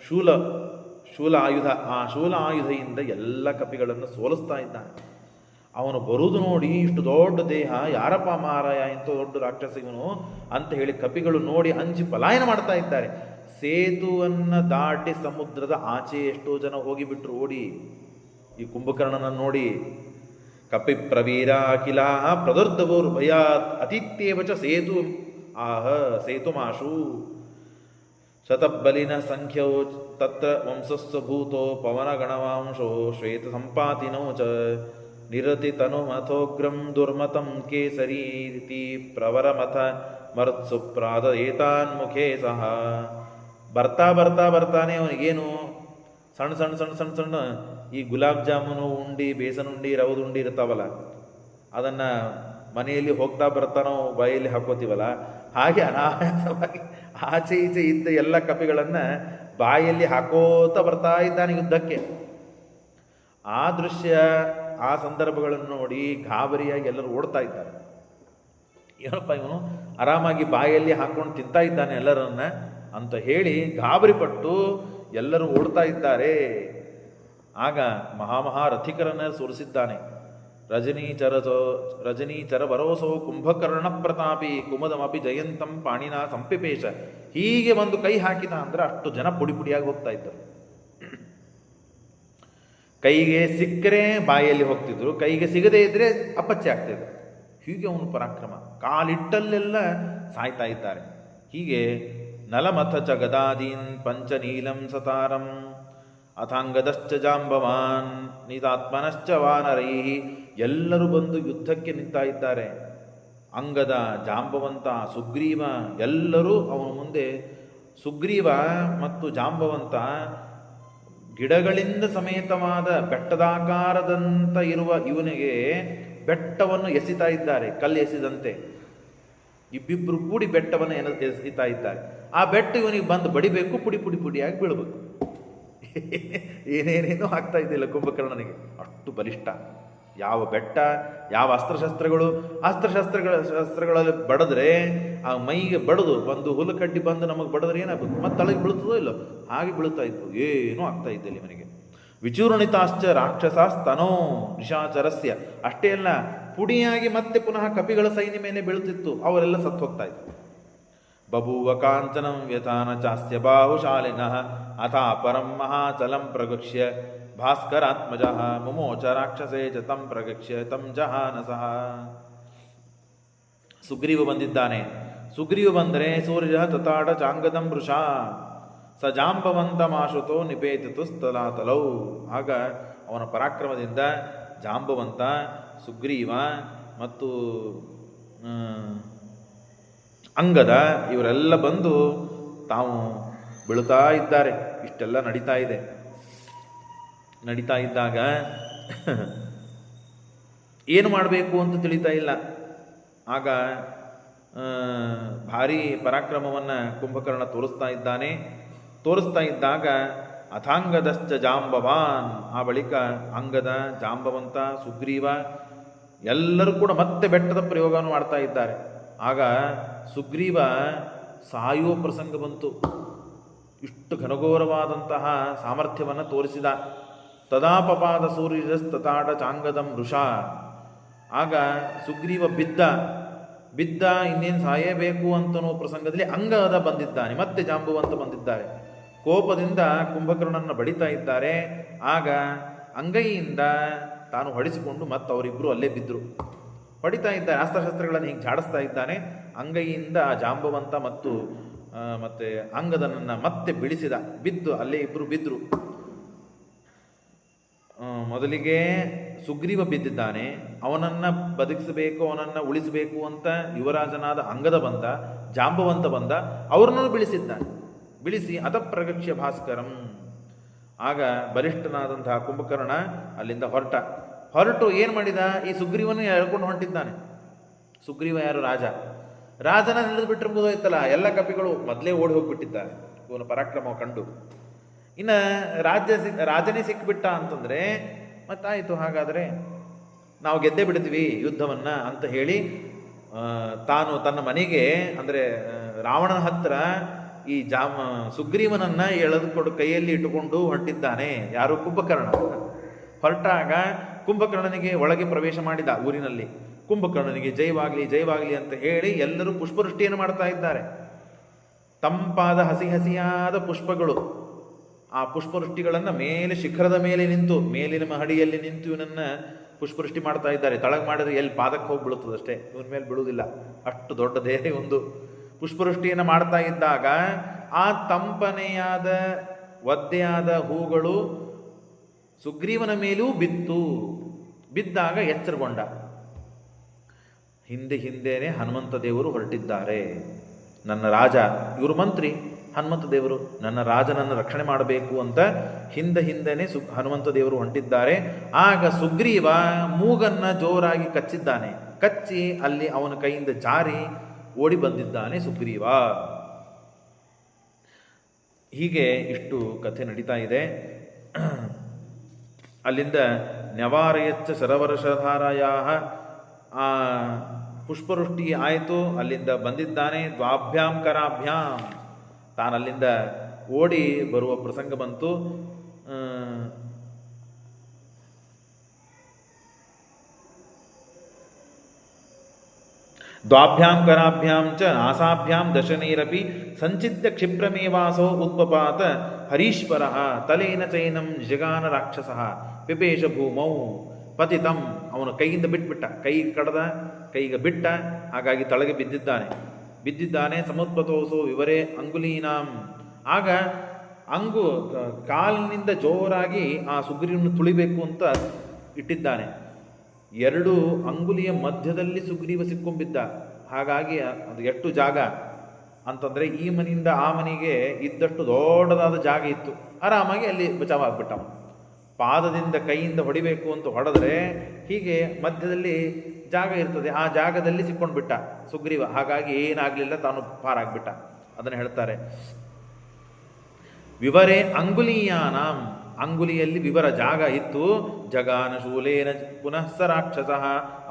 A: ಶೂಲ ಆಯುಧ, ಆ ಶೂಲ ಆಯುಧದಿಂದ ಎಲ್ಲ ಕಪಿಗಳನ್ನು ಸೋಲಿಸ್ತಾ ಇದ್ದಾನೆ. ಅವನು ಬರುವುದು ನೋಡಿ, ಇಷ್ಟು ದೊಡ್ಡ ದೇಹ, ಯಾರಪ್ಪ ಮಾರಾಯ, ಇಂಥ ದೊಡ್ಡ ರಾಕ್ಷಸ ಇವನು ಅಂತ ಹೇಳಿ ಕಪಿಗಳು ನೋಡಿ ಅಂಜಿ ಪಲಾಯನ ಮಾಡ್ತಾ ಇದ್ದಾರೆ. ಸೇತುವನ್ನು ದಾಟಿ ಸಮುದ್ರದ ಆಚೆ ಎಷ್ಟೋ ಜನ ಹೋಗಿಬಿಟ್ರು ಓಡಿ ಈ ಕುಂಭಕರ್ಣನನ್ನು ನೋಡಿ. ಕಪಿ ಪ್ರವೀರ ಅಖಿಲಾ ಪ್ರದರ್ಧವೋರ್ ಭಯಾತ್ ಅತಿಥ್ಯೇವಚ ಸೇತುಮಾಶು ಶತಬಲಿನ ಸಂಖ್ಯೋ ತತ್ರ ವಂಶಸ್ವಭೂತೋ ಪವನಗಣವಾಂಶೋ ಶ್ವೇತ ಸಂಪಾತಿನೋ ಚ ನಿರತಿತನುಮಥೋಗ್ರಂ ದುರ್ಮತಂ ಕೇಸರೀತಿ ಪ್ರವರಮಥ ಮರ್ತ್ಸು ಪ್ರಾದಯೇತಾನ್ಮುಖೇ ಸಹ. ಬರ್ತಾನೆ ಅವನಿಗೇನು ಸಣ್ಣ ಈ ಗುಲಾಬ್ ಜಾಮೂನು ಉಂಡಿ, ಬೇಸನ್ ಉಂಡಿ, ರವದ ಉಂಡಿ ಇರ್ತಾವಲ್ಲ, ಅದನ್ನು ಮನೆಯಲ್ಲಿ ಹೋಗ್ತಾ ಬರ್ತಾನೋ ಬಾಯಲ್ಲಿ ಹಾಕೋತೀವಲ್ಲ, ಹಾಗೆ ಅನಾಯಾಸವಾಗಿ ಆಚೆ ಈಚೆ ಇದ್ದ ಎಲ್ಲ ಕಪಿಗಳನ್ನು ಬಾಯಲ್ಲಿ ಹಾಕೋತಾ ಬರ್ತಾ ಇದ್ದಾನೆ ಯುದ್ಧಕ್ಕೆ. ಆ ದೃಶ್ಯ, ಆ ಸಂದರ್ಭಗಳನ್ನು ನೋಡಿ ಗಾಬರಿಯಾಗಿ ಎಲ್ಲರೂ ಓಡ್ತಾ ಇದ್ದಾರೆ. ಏನಪ್ಪ ಇವನು ಆರಾಮಾಗಿ ಬಾಯಲ್ಲಿ ಹಾಕೊಂಡು ತಿಂತಾ ಇದ್ದಾನೆ ಎಲ್ಲರನ್ನ ಅಂತ ಹೇಳಿ ಗಾಬರಿಪಟ್ಟು ಎಲ್ಲರೂ ಓಡ್ತಾ ಇದ್ದಾರೆ. ಆಗ ರಥಿಕರನ್ನ ಸೋರಿಸಿದ್ದಾನೆ. ರಜನೀಚರ ವರೋಸೋ ಕುಂಭಕರ್ಣ ಪ್ರತಾಪಿ ಕುಮುದಮಪಿ ಜಯಂತಂ ಪಾಣಿನ ಸಂಪಿಪೇಶ. ಹೀಗೆ ಒಂದು ಕೈ ಹಾಕಿದ ಅಂದ್ರೆ ಅಷ್ಟು ಜನ ಪುಡಿ ಪುಡಿಯಾಗಿ ಹೋಗ್ತಾ ಇದ್ದರು. ಕೈಗೆ ಸಿಕ್ಕರೆ ಬಾಯಲ್ಲಿ ಹೋಗ್ತಿದ್ರು, ಕೈಗೆ ಸಿಗದೇ ಇದ್ರೆ ಅಪಚ್ಚೆ ಆಗ್ತಿದ್ರು. ಹೀಗೆ ಅವನು ಪರಾಕ್ರಮ, ಕಾಲಿಟ್ಟಲ್ಲೆಲ್ಲ ಸಾಯ್ತಾ ಇದ್ದಾರೆ. ಹೀಗೆ ನಲಮಥ ಚ ಗದಾದೀನ್ ಪಂಚನೀಲಂ ಸತಾರಂ ಅಥಾಂಗದಶ್ಚ ಜಾಂಬವಾನ್ ನಿತಾತ್ಮನಶ್ಚ ವಾನರೈ. ಎಲ್ಲರೂ ಬಂದು ಯುದ್ಧಕ್ಕೆ ನಿಂತಾ ಇದ್ದಾರೆ. ಅಂಗದ, ಜಾಂಬವಂತ, ಸುಗ್ರೀವ ಎಲ್ಲರೂ ಅವನ ಮುಂದೆ. ಸುಗ್ರೀವ ಮತ್ತು ಜಾಂಬವಂತ ಗಿಡಗಳಿಂದ ಸಮೇತವಾದ ಬೆಟ್ಟದಾಕಾರದಂತ ಇರುವ ಇವನಿಗೆ ಬೆಟ್ಟವನ್ನು ಎಸಿತಾ ಇದ್ದಾರೆ, ಕಲ್ಲು ಎಸೆದಂತೆ. ಇಬ್ಬಿಬ್ಬರು ಕೂಡಿ ಬೆಟ್ಟವನ್ನು ಎಸೆತಾ ಇದ್ದಾರೆ. ಆ ಬೆಟ್ಟ ಇವನಿಗೆ ಬಂದು ಬಡಿಬೇಕು, ಪುಡಿ ಪುಡಿ ಪುಡಿಯಾಗಿ ಬೀಳಬೇಕು. ಏನೇನೇನೋ ಆಗ್ತಾ ಇದ್ದಿಲ್ಲ ಕುಂಭಕರ್ಣನಿಗೆ, ಅಷ್ಟು ಬಲಿಷ್ಠ. ಯಾವ ಬೆಟ್ಟ, ಯಾವ ಶಸ್ತ್ರಗಳಲ್ಲಿ ಬಡಿದ್ರೆ ಆ ಮೈಗೆ ಬಡದು ಒಂದು ಹುಲ್ಲುಕಡ್ಡಿ ಬಂದು ನಮಗೆ ಬಡಿದ್ರೆ ಏನಾಗಬೇಕು, ಮತ್ತೆ ತಳಗೆ ಬೀಳ್ತದೋ ಇಲ್ಲೋ ಹಾಗೆ ಬೀಳ್ತಾ ಇತ್ತು. ಏನೂ ಆಗ್ತಾ ಇದ್ದಿಲ್ಲ ಇವನಿಗೆ. ವಿಚೂರ್ಣಿತಾಶ್ಚ ರಾಕ್ಷಸಾಸ್ತನೋ ನಿಶಾಚರಸ್ಯ. ಅಷ್ಟೇ ಅಲ್ಲ, ಪುಡಿಯಾಗಿ ಮತ್ತೆ ಪುನಃ ಕಪಿಗಳ ಸೈನ್ಯ ಮೇಲೆ ಬೀಳುತ್ತಿತ್ತು, ಅವರೆಲ್ಲ ಸತ್ತು ಹೋಗ್ತಾ ಇತ್ತು. ಬಭೂವ ಕಾಂಚನಂ ವ್ಯಥಾನ ಚಾಸ್ಯ ಬಾಹುಶಾಲಿನಃ ಅಥಾ ಪರಂ ಮಹಾಚಲಂ ಪ್ರಗಕ್ಷ್ಯ ಭಾಸ್ಕರಾತ್ಮಜ ಮುಮೋಚ ರಾಕ್ಷಸೇ ಚ ತಂ ಪ್ರಗಕ್ಷ್ಯ ತಂ ಜಹಾನಸಃ. ಸುಗ್ರೀವ ಬಂದಿದ್ದಾನೆ. ಸುಗ್ರೀವ ಬಂದರೆ ಸೂರ್ಯ ತತಾಡ ಚಾಂಗದಂ ವೃಷಾ ಸ ಜಾಂಬವಂತಮಾಶುತೋ ನಿಪೇತಿತು ಸ್ಥಲಾತಲೌ. ಆಗ ಅವನ ಪರಾಕ್ರಮದಿಂದ ಜಾಂಬವಂತ, ಸುಗ್ರೀವ ಮತ್ತು ಅಂಗದ ಇವರೆಲ್ಲ ಬಂದು ತಾವು ಬೀಳುತ್ತಾ ಇದ್ದಾರೆ. ಇಷ್ಟೆಲ್ಲ ನಡೀತಾ ಇದ್ದಾಗ ಏನು ಮಾಡಬೇಕು ಅಂತ ತಿಳಿತಾ ಇಲ್ಲ. ಆಗ ಭಾರೀ ಪರಾಕ್ರಮವನ್ನು ಕುಂಭಕರ್ಣ ತೋರಿಸ್ತಾ ಇದ್ದಾಗ ಅಥಾಂಗದಶ್ಚ ಜಾಂಬವಾನ್, ಆ ಬಳಿಕ ಅಂಗದ, ಜಾಂಬವಂತ, ಸುಗ್ರೀವ ಎಲ್ಲರೂ ಕೂಡ ಮತ್ತೆ ಬೆಟ್ಟದ ಪ್ರಯೋಗವನ್ನು ಮಾಡ್ತಾ ಇದ್ದಾರೆ. ಆಗ ಸುಗ್ರೀವ ಸಾಯುವ ಪ್ರಸಂಗ ಬಂತು. ಇಷ್ಟು ಘನಘೋರವಾದಂತಹ ಸಾಮರ್ಥ್ಯವನ್ನು ತೋರಿಸಿದ. ತದಾಪಪಾದ ಸೂರ್ಯಸ್ತತಾಟ ಚಾಂಗದಂ ವೃಷ. ಆಗ ಸುಗ್ರೀವ ಬಿದ್ದ ಇನ್ನೇನು ಸಾಯಬೇಕು ಅಂತನೋ ಪ್ರಸಂಗದಲ್ಲಿ ಅಂಗದ ಬಂದಿದ್ದಾನೆ, ಮತ್ತೆ ಜಾಂಬುವಂತ ಬಂದಿದ್ದಾರೆ. ಕೋಪದಿಂದ ಕುಂಭಕರ್ಣನನ್ನು ಬಡಿತಾ ಇದ್ದಾರೆ. ಆಗ ಅಂಗೈಯಿಂದ ತಾನು ಹೊಡಿಸಿಕೊಂಡು ಮತ್ತೆ ಅವರಿಬ್ಬರು ಅಲ್ಲೇ ಬಿದ್ದರು. ಹೊಡಿತಾ ಇದ್ದಾರೆ, ಅಸ್ತ್ರಶಸ್ತ್ರಗಳನ್ನು ಹೀಗೆ ಝಾಡಿಸ್ತಾ ಇದ್ದಾನೆ. ಅಂಗೈಯಿಂದ ಜಾಂಬವಂತ ಮತ್ತು ಮತ್ತೆ ಅಂಗದನನ್ನು ಮತ್ತೆ ಬಿಡಿಸಿದ. ಬಿದ್ದು ಅಲ್ಲೇ ಇಬ್ಬರು ಬಿದ್ದರು. ಮೊದಲಿಗೆ ಸುಗ್ರೀವ ಬಿದ್ದಿದ್ದಾನೆ, ಅವನನ್ನು ಬದುಕಿಸಬೇಕು, ಅವನನ್ನು ಉಳಿಸಬೇಕು ಅಂತ ಯುವರಾಜನಾದ ಅಂಗದ ಬಂದ, ಜಾಂಬವಂತ ಬಂದ, ಅವ್ರನ್ನೂ ಬಿಳಿಸಿ ಅತಪ್ರಗಕ್ಷ್ಯ ಭಾಸ್ಕರಂ. ಆಗ ಬಲಿಷ್ಠನಾದಂತಹ ಕುಂಭಕರ್ಣ ಅಲ್ಲಿಂದ ಹೊರಟು ಏನು ಮಾಡಿದ, ಈ ಸುಗ್ರೀವನು ಎಳ್ಕೊಂಡು ಹೊಂಟಿದ್ದಾನೆ. ಸುಗ್ರೀವ ಯಾರು? ರಾಜನ ಹಿಡಿದು ಬಿಟ್ಟಿರ್ಬೋದಾಯ್ತಲ್ಲ, ಎಲ್ಲ ಕಪಿಗಳು ಮೊದಲೇ ಓಡಿ ಹೋಗಿಬಿಟ್ಟಿದ್ದಾರೆ ಇವನು ಪರಾಕ್ರಮ ಕಂಡು. ಇನ್ನು ರಾಜನೇ ಸಿಕ್ಕಿಬಿಟ್ಟ ಅಂತಂದರೆ ಮತ್ತಾಯಿತು, ಹಾಗಾದರೆ ನಾವು ಗೆದ್ದೇ ಬಿಡ್ತೀವಿ ಯುದ್ಧವನ್ನು ಅಂತ ಹೇಳಿ ತಾನು ತನ್ನ ಮನೆಗೆ ಅಂದರೆ ರಾವಣನ ಹತ್ರ ಈ ಸುಗ್ರೀವನನ್ನು ಎಳೆದುಕೊಂಡು ಕೈಯಲ್ಲಿ ಇಟ್ಟುಕೊಂಡು ಹೊರಟಿದ್ದಾನೆ. ಯಾರು? ಕುಂಭಕರ್ಣ. ಹೊರಟಾಗ ಕುಂಭಕರ್ಣನಿಗೆ ಒಳಗೆ ಪ್ರವೇಶ ಮಾಡಿದ ಊರಿನಲ್ಲಿ. ಕುಂಭಕರ್ಣನಿಗೆ ಜಯವಾಗಲಿ ಅಂತ ಹೇಳಿ ಎಲ್ಲರೂ ಪುಷ್ಪವೃಷ್ಟಿಯನ್ನು ಮಾಡ್ತಾ ಇದ್ದಾರೆ. ತಂಪಾದ ಹಸಿಯಾದ ಪುಷ್ಪಗಳು. ಆ ಪುಷ್ಪವೃಷ್ಟಿಗಳನ್ನು ಮೇಲೆ ಶಿಖರದ ಮೇಲೆ ನಿಂತು, ಮೇಲಿನ ಮಹಡಿಯಲ್ಲಿ ನಿಂತು ಇವನನ್ನು ಪುಷ್ಪವೃಷ್ಟಿ ಮಾಡ್ತಾ ಇದ್ದಾರೆ. ತಳಗೆ ಮಾಡಿದ್ರೆ ಎಲ್ಲಿ ಪಾದಕ್ಕೆ ಹೋಗಿ ಬೀಳುತ್ತದೆ ಅಷ್ಟೇ, ಇವನ ಮೇಲೆ ಬೀಳುವುದಿಲ್ಲ, ಅಷ್ಟು ದೊಡ್ಡ ದೇಹ ಒಂದು. ಪುಷ್ಪವೃಷ್ಟಿಯನ್ನು ಮಾಡ್ತಾ ಇದ್ದಾಗ ಆ ತಂಪನೆಯಾದ ಒದ್ದೆಯಾದ ಹೂಗಳು ಸುಗ್ರೀವನ ಮೇಲೂ ಬಿದ್ದಾಗ ಎಚ್ಚರಗೊಂಡ. ಹಿಂದೆನೇ ಹನುಮಂತ ದೇವರು ಹೊರಟಿದ್ದಾರೆ. ನನ್ನ ರಾಜ, ಇವರು ಮಂತ್ರಿ, ಹನುಮಂತ ದೇವರು ನನ್ನ ರಾಜನನ್ನು ರಕ್ಷಣೆ ಮಾಡಬೇಕು ಅಂತ ಹಿಂದೆನೇ ಹನುಮಂತ ದೇವರು ಹೊಂಟಿದ್ದಾರೆ. ಆಗ ಸುಗ್ರೀವ ಮೂಗನ್ನ ಜೋರಾಗಿ ಕಚ್ಚಿ ಅಲ್ಲಿ ಅವನ ಕೈಯಿಂದ ಜಾರಿ ಓಡಿ ಬಂದಿದ್ದಾನೆ ಸುಗ್ರೀವ. ಹೀಗೆ ಇಷ್ಟು ಕಥೆ ನಡೀತಾ ಇದೆ. ಅಲ್ಲಿಂದ ನ್ಯವಾರಯಚ್ಚ ಶರವರ್ಷಧಾರಾಯ ಆ ಪುಷ್ಪವೃಷ್ಟಿ ಆಯಿತು. ಅಲ್ಲಿಂದ ಬಂದಿದ್ದಾನೆ. ದ್ವಾಭ್ಯಾಂ ಕರಾಭ್ಯಾಂ ತಾನಲ್ಲಿಂದ ಓಡಿ ಬರುವ ಪ್ರಸಂಗ ಬಂತು. ದ್ವಾಭ್ಯಾಂ ಕರಾಭ್ಯಾಂ ಚ ನಾಸಾಭ್ಯಾಂ ದಶನೈರಪಿ ಸಂಚಿತ್ಯ ಕ್ಷಿಪ್ರಮೇವಾಸೋ ಉತ್ಪಪಾತ ಹರೀಶ್ವರ ತಲೇನ ಚೈನಂ ಜಗಾನ ರಾಕ್ಷಸ ಪಿಪೇಶ ಭೂಮೌ ಪತಿತಂ. ಅವನು ಕೈಯಿಂದ ಬಿಟ್ಬಿಟ್ಟ, ಕೈಗೆ ಬಿಟ್ಟ, ಹಾಗಾಗಿ ತಳಗೆ ಬಿದ್ದಿದ್ದಾನೆ. ಸಮುತ್ಪತೋಸೋ ವಿವರೇ ಅಂಗುಲೀನಾಂ. ಆಗ ಕಾಲಿನಿಂದ ಜೋರಾಗಿ ಆ ಸುಗ್ರೀವನು ತುಳಿಬೇಕು ಅಂತ ಇಟ್ಟಿದ್ದಾನೆ. 2 ಅಂಗುಲಿಯ ಮಧ್ಯದಲ್ಲಿ ಸುಗ್ರೀವ ಸಿಕ್ಕೊಂಬಿದ್ದ. ಹಾಗಾಗಿ ಅದು ಎಷ್ಟು ಜಾಗ ಅಂತಂದರೆ ಈ ಮನೆಯಿಂದ ಆ ಮನೆಗೆ ಇದ್ದಷ್ಟು ದೊಡ್ಡದಾದ ಜಾಗ ಇತ್ತು. ಆರಾಮಾಗಿ ಅಲ್ಲಿ ಬಚಾವಾಗ್ಬಿಟ್ಟ. ಪಾದದಿಂದ ಕೈಯಿಂದ ಹೊಡಿಬೇಕು ಅಂತ ಹೊಡೆದ್ರೆ ಹೀಗೆ ಮಧ್ಯದಲ್ಲಿ ಜಾಗ ಇರ್ತದೆ, ಆ ಜಾಗದಲ್ಲಿ ಸಿಕ್ಕೊಂಡ್ಬಿಟ್ಟ ಸುಗ್ರೀವ. ಹಾಗಾಗಿ ಏನಾಗಲಿಲ್ಲ, ತಾನು ಪಾರಾಗ್ಬಿಟ್ಟ. ಅದನ್ನು ಹೇಳ್ತಾರೆ. ವಿವರೇ ಅಂಗುಲೀಯಾನಾಂ, ಅಂಗುಲಿಯಲ್ಲಿ ವಿವರ ಜಾಗ ಇತ್ತು. ಜಗಾನ ಶೂಲೇನ ಪುನಃ ಸ ರಾಕ್ಷಸ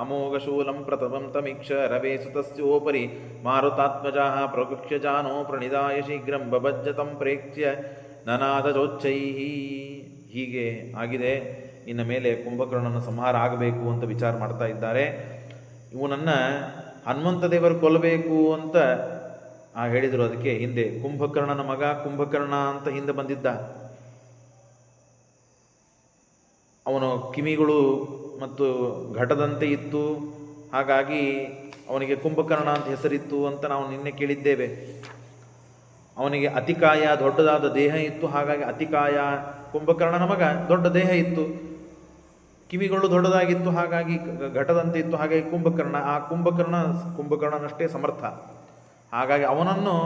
A: ಅಮೋಘ ಶೂಲಂ ಪ್ರಥಮಂ ತಮೀಕ್ಷ ರವೇ ಸುತಸ್ಯೋಪರಿ ಮಾರುತಾತ್ಮಜ ಪ್ರಕೃಕ್ಷ್ಯ ಜಾನೋ ಪ್ರಣಿದಾಯ ಶೀಘ್ರಂ ಬಭಜ್ಜತಂ ಪ್ರೇಕ್ಷ್ಯ ನನಾದ ಚೋಚ್ಚೈಹಿ. ಹೀಗೆ ಆಗಿದೆ. ಇನ್ನು ಮೇಲೆ ಕುಂಭಕರ್ಣನ ಸಂಹಾರ ಆಗಬೇಕು ಅಂತ ವಿಚಾರ ಮಾಡ್ತಾ ಇದ್ದಾರೆ. ಇವನನ್ನು ಹನುಮಂತ ದೇವರು ಕೊಲ್ಲಬೇಕು ಅಂತ ಹೇಳಿದರು. ಅದಕ್ಕೆ ಹಿಂದೆ ಕುಂಭಕರ್ಣನ ಮಗ ಕುಂಭಕರ್ಣ ಅಂತ ಹಿಂದೆ ಬಂದಿದ್ದ. ಅವನು ಕಿವಿಗಳು ಮತ್ತು ಘಟದಂತೆ ಇತ್ತು, ಹಾಗಾಗಿ ಅವನಿಗೆ ಕುಂಭಕರ್ಣ ಅಂತ ಹೆಸರಿತ್ತು ಅಂತ ನಾವು ನಿನ್ನೆ ಕೇಳಿದ್ದೇವೆ. ಅವನಿಗೆ ಅತಿಕಾಯ, ದೊಡ್ಡದಾದ ದೇಹ ಇತ್ತು, ಹಾಗಾಗಿ ಅತಿಕಾಯ. ಕುಂಭಕರ್ಣನ ಮಗ ದೊಡ್ಡ ದೇಹ ಇತ್ತು, ಕಿವಿಗಳು ದೊಡ್ಡದಾಗಿತ್ತು, ಹಾಗಾಗಿ ಘಟದಂತೆ ಇತ್ತು, ಹಾಗಾಗಿ ಕುಂಭಕರ್ಣ. ಆ ಕುಂಭಕರ್ಣನಷ್ಟೇ ಸಮರ್ಥ. ಹಾಗಾಗಿ ಅವನನ್ನು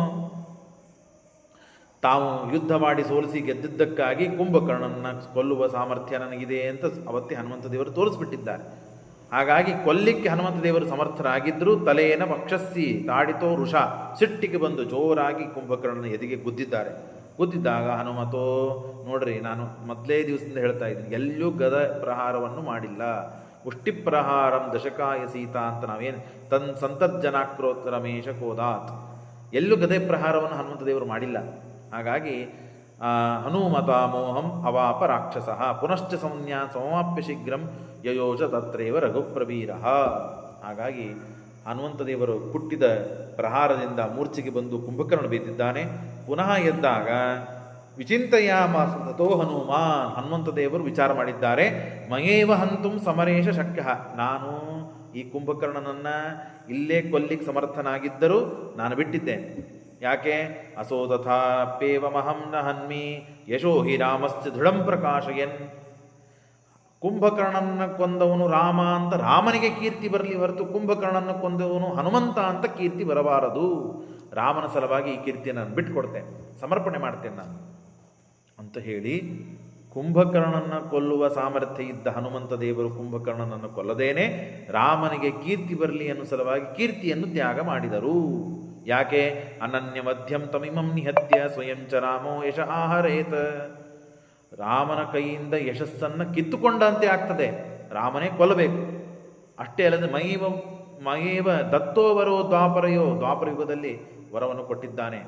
A: ತಾವು ಯುದ್ಧ ಮಾಡಿ ಸೋಲಿಸಿ ಗೆದ್ದಿದ್ದಕ್ಕಾಗಿ ಕುಂಭಕರ್ಣನ ಕೊಲ್ಲುವ ಸಾಮರ್ಥ್ಯ ನನಗಿದೆ ಅಂತ ಅವತ್ತೇ ಹನುಮಂತ ದೇವರು ತೋರಿಸ್ಬಿಟ್ಟಿದ್ದಾರೆ. ಹಾಗಾಗಿ ಕೊಲ್ಲಿಕ್ಕೆ ಹನುಮಂತ ದೇವರು ಸಮರ್ಥರಾಗಿದ್ದರೂ ತಲೆಯೇನ ವಕ್ಷಸ್ಸಿ ತಾಡಿತೋ ವೃಷ, ಸಿಟ್ಟಿಗೆ ಬಂದು ಜೋರಾಗಿ ಕುಂಭಕರ್ಣನ ಎದೆಗೆ ಗುದ್ದಿದ್ದಾಗ ಹನುಮತೋ, ನೋಡ್ರಿ, ನಾನು ಮೊದಲೇ ದಿವಸದಿಂದ ಹೇಳ್ತಾ ಇದ್ದೀನಿ, ಎಲ್ಲೂ ಗದ ಪ್ರಹಾರವನ್ನು ಮಾಡಿಲ್ಲ. ಮುಷ್ಟಿ ಪ್ರಹಾರಂ ದಶಕಾಯ ಸೀತಾ ಅಂತ ನಾವೇನು ಸಂತರ್ಜನಾಕ್ರೋತ್ ರಮೇಶ ಕೋದಾತ್. ಎಲ್ಲೂ ಗದೆ ಪ್ರಹಾರವನ್ನು ಹನುಮಂತ ದೇವರು ಮಾಡಿಲ್ಲ. ಹಾಗಾಗಿ ಹನುಮತಾ ಮೋಹಂ ಅವಾಪ ರಾಕ್ಷಸ ಪುನಶ್ಚ ಸಮಾಪ್ಯ ಶೀಘ್ರಂ ಯಯೋಜ ತತ್ರೈವ ರಘುಪ್ರವೀರ. ಹಾಗಾಗಿ ಹನುಮಂತ ದೇವರು ಹುಟ್ಟಿದ ಪ್ರಹಾರದಿಂದ ಮೂರ್ಛೆಗೆ ಬಂದು ಕುಂಭಕರ್ಣ ಬಿದ್ದಿದ್ದಾನೆ. ಪುನಃ ಎದ್ದಾಗ ವಿಚಿಂತಯಾಮಾಸ ತಥೋ ಹನುಮಾನ್, ಹನುಮಂತ ದೇವರು ವಿಚಾರ ಮಾಡಿದ್ದಾರೆ, ಮಯೇವ ಹಂತುಂ ಸಮರೇಶ ಶಕ್ಯ, ನಾನು ಈ ಕುಂಭಕರ್ಣನನ್ನು ಇಲ್ಲೇ ಕೊಲ್ಲಿಕ್ಕೆ ಸಮರ್ಥನಾಗಿದ್ದರೂ ನಾನು ಬಿಟ್ಟಿದ್ದೇನೆ. ಯಾಕೆ? ಅಸೋ ತಥಾಪ್ಯೇವಮಹಂ ನ ಹನ್ಮಿ ಯಶೋ ಹಿ ರಾಮಶ್ಚ ದೃಢಂ ಪ್ರಕಾಶಯನ್. ಕುಂಭಕರ್ಣನ ಕೊಂದವನು ರಾಮ ಅಂತ ರಾಮನಿಗೆ ಕೀರ್ತಿ ಬರಲಿ ಹೊರತು ಕುಂಭಕರ್ಣನ ಕೊಂದವನು ಹನುಮಂತ ಅಂತ ಕೀರ್ತಿ ಬರಬಾರದು. ರಾಮನ ಸಲುವಾಗಿ ಈ ಕೀರ್ತಿಯನ್ನು ನಾನು ಬಿಟ್ಟುಕೊಡ್ತೇನೆ, ಸಮರ್ಪಣೆ ಮಾಡ್ತೇನೆ ನಾನು ಅಂತ ಹೇಳಿ ಕುಂಭಕರ್ಣನನ್ನು ಕೊಲ್ಲುವ ಸಾಮರ್ಥ್ಯ ಇದ್ದ ಹನುಮಂತ ದೇವರು ಕುಂಭಕರ್ಣನನ್ನು ಕೊಲ್ಲದೇನೆ ರಾಮನಿಗೆ ಕೀರ್ತಿ ಬರಲಿ ಅನ್ನೋ ಸಲುವಾಗಿ ಕೀರ್ತಿಯನ್ನು ತ್ಯಾಗ ಮಾಡಿದರು. ಯಾಕೆ? ಅನನ್ಯ ಮಧ್ಯಂ ತಮಿಮಂ ನಿಹತ್ಯ ಸ್ವಯಂ ಚ ರಾಮೋ ಯಶ ಆಹರೇತ. ರಾಮನ ಕೈಯಿಂದ ಯಶಸ್ಸನ್ನು ಕಿತ್ತುಕೊಂಡಂತೆ ಆಗ್ತದೆ, ರಾಮನೇ ಕೊಲ್ಲಬೇಕು. ಅಷ್ಟೇ ಅಲ್ಲದೆ ಮಯೇವ ದತ್ತೋವರೋ ದ್ವಾಪರಯುಗದಲ್ಲಿ ವರವನ್ನು ಕೊಟ್ಟಿದ್ದಾನೆ.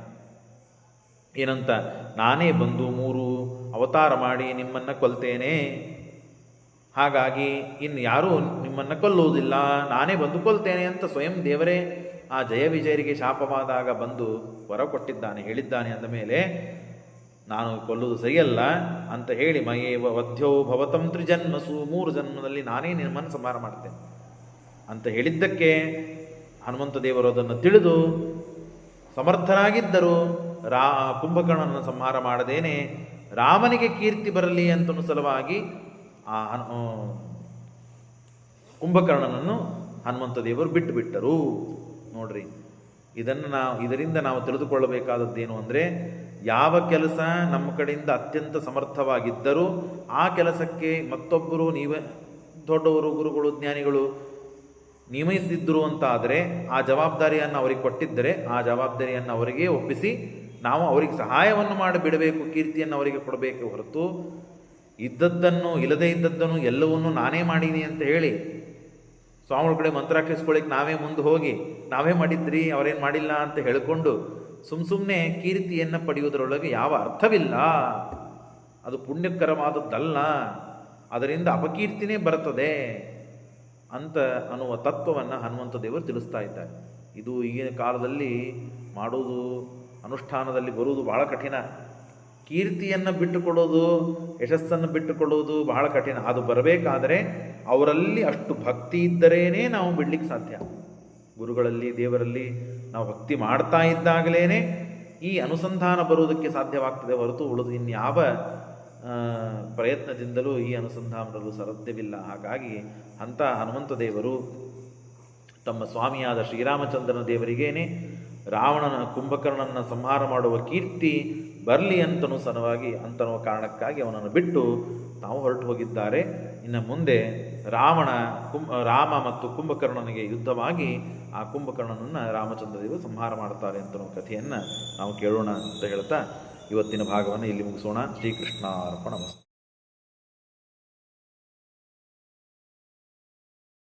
A: ಏನಂತ? ನಾನೇ ಬಂದು 3 ಅವತಾರ ಮಾಡಿ ನಿಮ್ಮನ್ನು ಕೊಲ್ತೇನೆ, ಹಾಗಾಗಿ ಇನ್ನು ಯಾರೂ ನಿಮ್ಮನ್ನು ಕೊಲ್ಲುವುದಿಲ್ಲ, ನಾನೇ ಬಂದು ಕೊಲ್ತೇನೆ ಅಂತ ಸ್ವಯಂ ದೇವರೇ ಆ ಜಯ ವಿಜಯರಿಗೆ ಶಾಪವಾದಾಗ ಬಂದು ವರ ಕೊಟ್ಟಿದ್ದಾನೆ, ಹೇಳಿದ್ದಾನೆ. ಅಂದ ಮೇಲೆ ನಾನು ಕೊಲ್ಲುವುದು ಸರಿಯಲ್ಲ ಅಂತ ಹೇಳಿ ಮಯೇವ ವಧ್ಯೋ ಭವತಂ ತ್ರಿಜನ್ಮಸು, 3 ಜನ್ಮದಲ್ಲಿ ನಾನೇ ನಿಮ್ಮನ್ನು ಸಂಹಾರ ಮಾಡ್ತೇನೆ ಅಂತ ಹೇಳಿದ್ದಕ್ಕೆ ಹನುಮಂತ ದೇವರು ಅದನ್ನು ತಿಳಿದು ಸಮರ್ಥರಾಗಿದ್ದರು. ಕುಂಭಕರ್ಣನನ್ನು ಸಂಹಾರ ಮಾಡದೇನೆ ರಾಮನಿಗೆ ಕೀರ್ತಿ ಬರಲಿ ಅಂತನೂ ಸಲುವಾಗಿ ಆ ಕುಂಭಕರ್ಣನನ್ನು ಹನುಮಂತ ದೇವರು ಬಿಟ್ಟರು. ನೋಡ್ರಿ, ಇದರಿಂದ ನಾವು ತಿಳಿದುಕೊಳ್ಳಬೇಕಾದದ್ದೇನು ಅಂದರೆ, ಯಾವ ಕೆಲಸ ನಮ್ಮ ಕಡೆಯಿಂದ ಅತ್ಯಂತ ಸಮರ್ಥವಾಗಿದ್ದರೂ ಆ ಕೆಲಸಕ್ಕೆ ಮತ್ತೊಬ್ಬರು ದೊಡ್ಡವರು, ಗುರುಗಳು, ಜ್ಞಾನಿಗಳು ನಿಯಮಿಸಿದ್ರು ಅಂತ ಆದರೆ ಆ ಜವಾಬ್ದಾರಿಯನ್ನು ಅವರಿಗೆ ಕೊಟ್ಟಿದ್ದರೆ ಆ ಜವಾಬ್ದಾರಿಯನ್ನು ಅವರಿಗೆ ಒಪ್ಪಿಸಿ ನಾವು ಅವರಿಗೆ ಸಹಾಯವನ್ನು ಮಾಡಿ ಬಿಡಬೇಕು, ಕೀರ್ತಿಯನ್ನು ಅವರಿಗೆ ಕೊಡಬೇಕು ಹೊರತು ಇದ್ದದ್ದನ್ನು ಇಲ್ಲದೇ ಇದ್ದದ್ದನ್ನು ಎಲ್ಲವನ್ನೂ ನಾನೇ ಮಾಡೀನಿ ಅಂತ ಹೇಳಿ ಸ್ವಾಮಿಗಳ ಕಡೆ ಮಂತ್ರಾಕ್ಷಿಸ್ಕೊಳ್ಳಿಕ್ಕೆ ನಾವೇ ಮುಂದೆ ಹೋಗಿ ನಾವೇ ಮಾಡಿದ್ರಿ ಅವರೇನು ಮಾಡಿಲ್ಲ ಅಂತ ಹೇಳಿಕೊಂಡು ಸುಮ್ಮನೆ ಕೀರ್ತಿಯನ್ನು ಪಡೆಯುವುದರೊಳಗೆ ಯಾವ ಅರ್ಥವಿಲ್ಲ. ಅದು ಪುಣ್ಯಕರವಾದದ್ದಲ್ಲ, ಅದರಿಂದ ಅಪಕೀರ್ತಿನೇ ಬರ್ತದೆ ಅಂತ ಅನ್ನುವ ತತ್ವವನ್ನು ಹನುಮಂತ ದೇವರು ತಿಳಿಸ್ತಾ ಇದ್ದಾರೆ. ಇದು ಈಗಿನ ಕಾಲದಲ್ಲಿ ಮಾಡೋದು, ಅನುಷ್ಠಾನದಲ್ಲಿ ಬರುವುದು ಬಹಳ ಕಠಿಣ. ಕೀರ್ತಿಯನ್ನು ಬಿಟ್ಟುಕೊಡೋದು, ಯಶಸ್ಸನ್ನು ಬಿಟ್ಟುಕೊಡೋದು ಬಹಳ ಕಠಿಣ. ಅದು ಬರಬೇಕಾದರೆ ಅವರಲ್ಲಿ ಅಷ್ಟು ಭಕ್ತಿ ಇದ್ದರೇನೇ ನಾವು ಬಿಡಲಿಕ್ಕೆ ಸಾಧ್ಯ. ಗುರುಗಳಲ್ಲಿ, ದೇವರಲ್ಲಿ ನಾವು ಭಕ್ತಿ ಮಾಡ್ತಾ ಇದ್ದಾಗಲೇ ಈ ಅನುಸಂಧಾನ ಬರುವುದಕ್ಕೆ ಸಾಧ್ಯವಾಗ್ತದೆ ಹೊರತು ಉಳಿದು ಇನ್ಯಾವ ಪ್ರಯತ್ನದಿಂದಲೂ ಈ ಅನುಸಂಧಾನ ಬರಲು ಸಾಧ್ಯವಿಲ್ಲ. ಹಾಗಾಗಿ ಅಂಥ ಹನುಮಂತ ದೇವರು ತಮ್ಮ ಸ್ವಾಮಿಯಾದ ಶ್ರೀರಾಮಚಂದ್ರನ ದೇವರಿಗೇನೆ ರಾವಣನ ಕುಂಭಕರ್ಣನ ಸಂಹಾರ ಮಾಡುವ ಕೀರ್ತಿ ಬರಲಿ ಅಂತನೂ ಸಲುವಾಗಿ ಅಂತನೋ ಕಾರಣಕ್ಕಾಗಿ ಅವನನ್ನು ಬಿಟ್ಟು ತಾವು ಹೊರಟು ಹೋಗಿದ್ದಾರೆ. ಇನ್ನು ಮುಂದೆ ರಾಮ ಮತ್ತು ಕುಂಭಕರ್ಣನಿಗೆ ಯುದ್ಧವಾಗಿ ಆ ಕುಂಭಕರ್ಣನನ್ನು ರಾಮಚಂದ್ರ ದೇವರು ಸಂಹಾರ ಮಾಡ್ತಾರೆ ಅಂತನೋ ಕಥೆಯನ್ನು ನಾವು ಕೇಳೋಣ ಅಂತ ಹೇಳ್ತಾ ಇವತ್ತಿನ ಭಾಗವನ್ನು ಇಲ್ಲಿ ಮುಗಿಸೋಣ. ಶ್ರೀಕೃಷ್ಣಾರ್ಪಣಮಸ್ತು.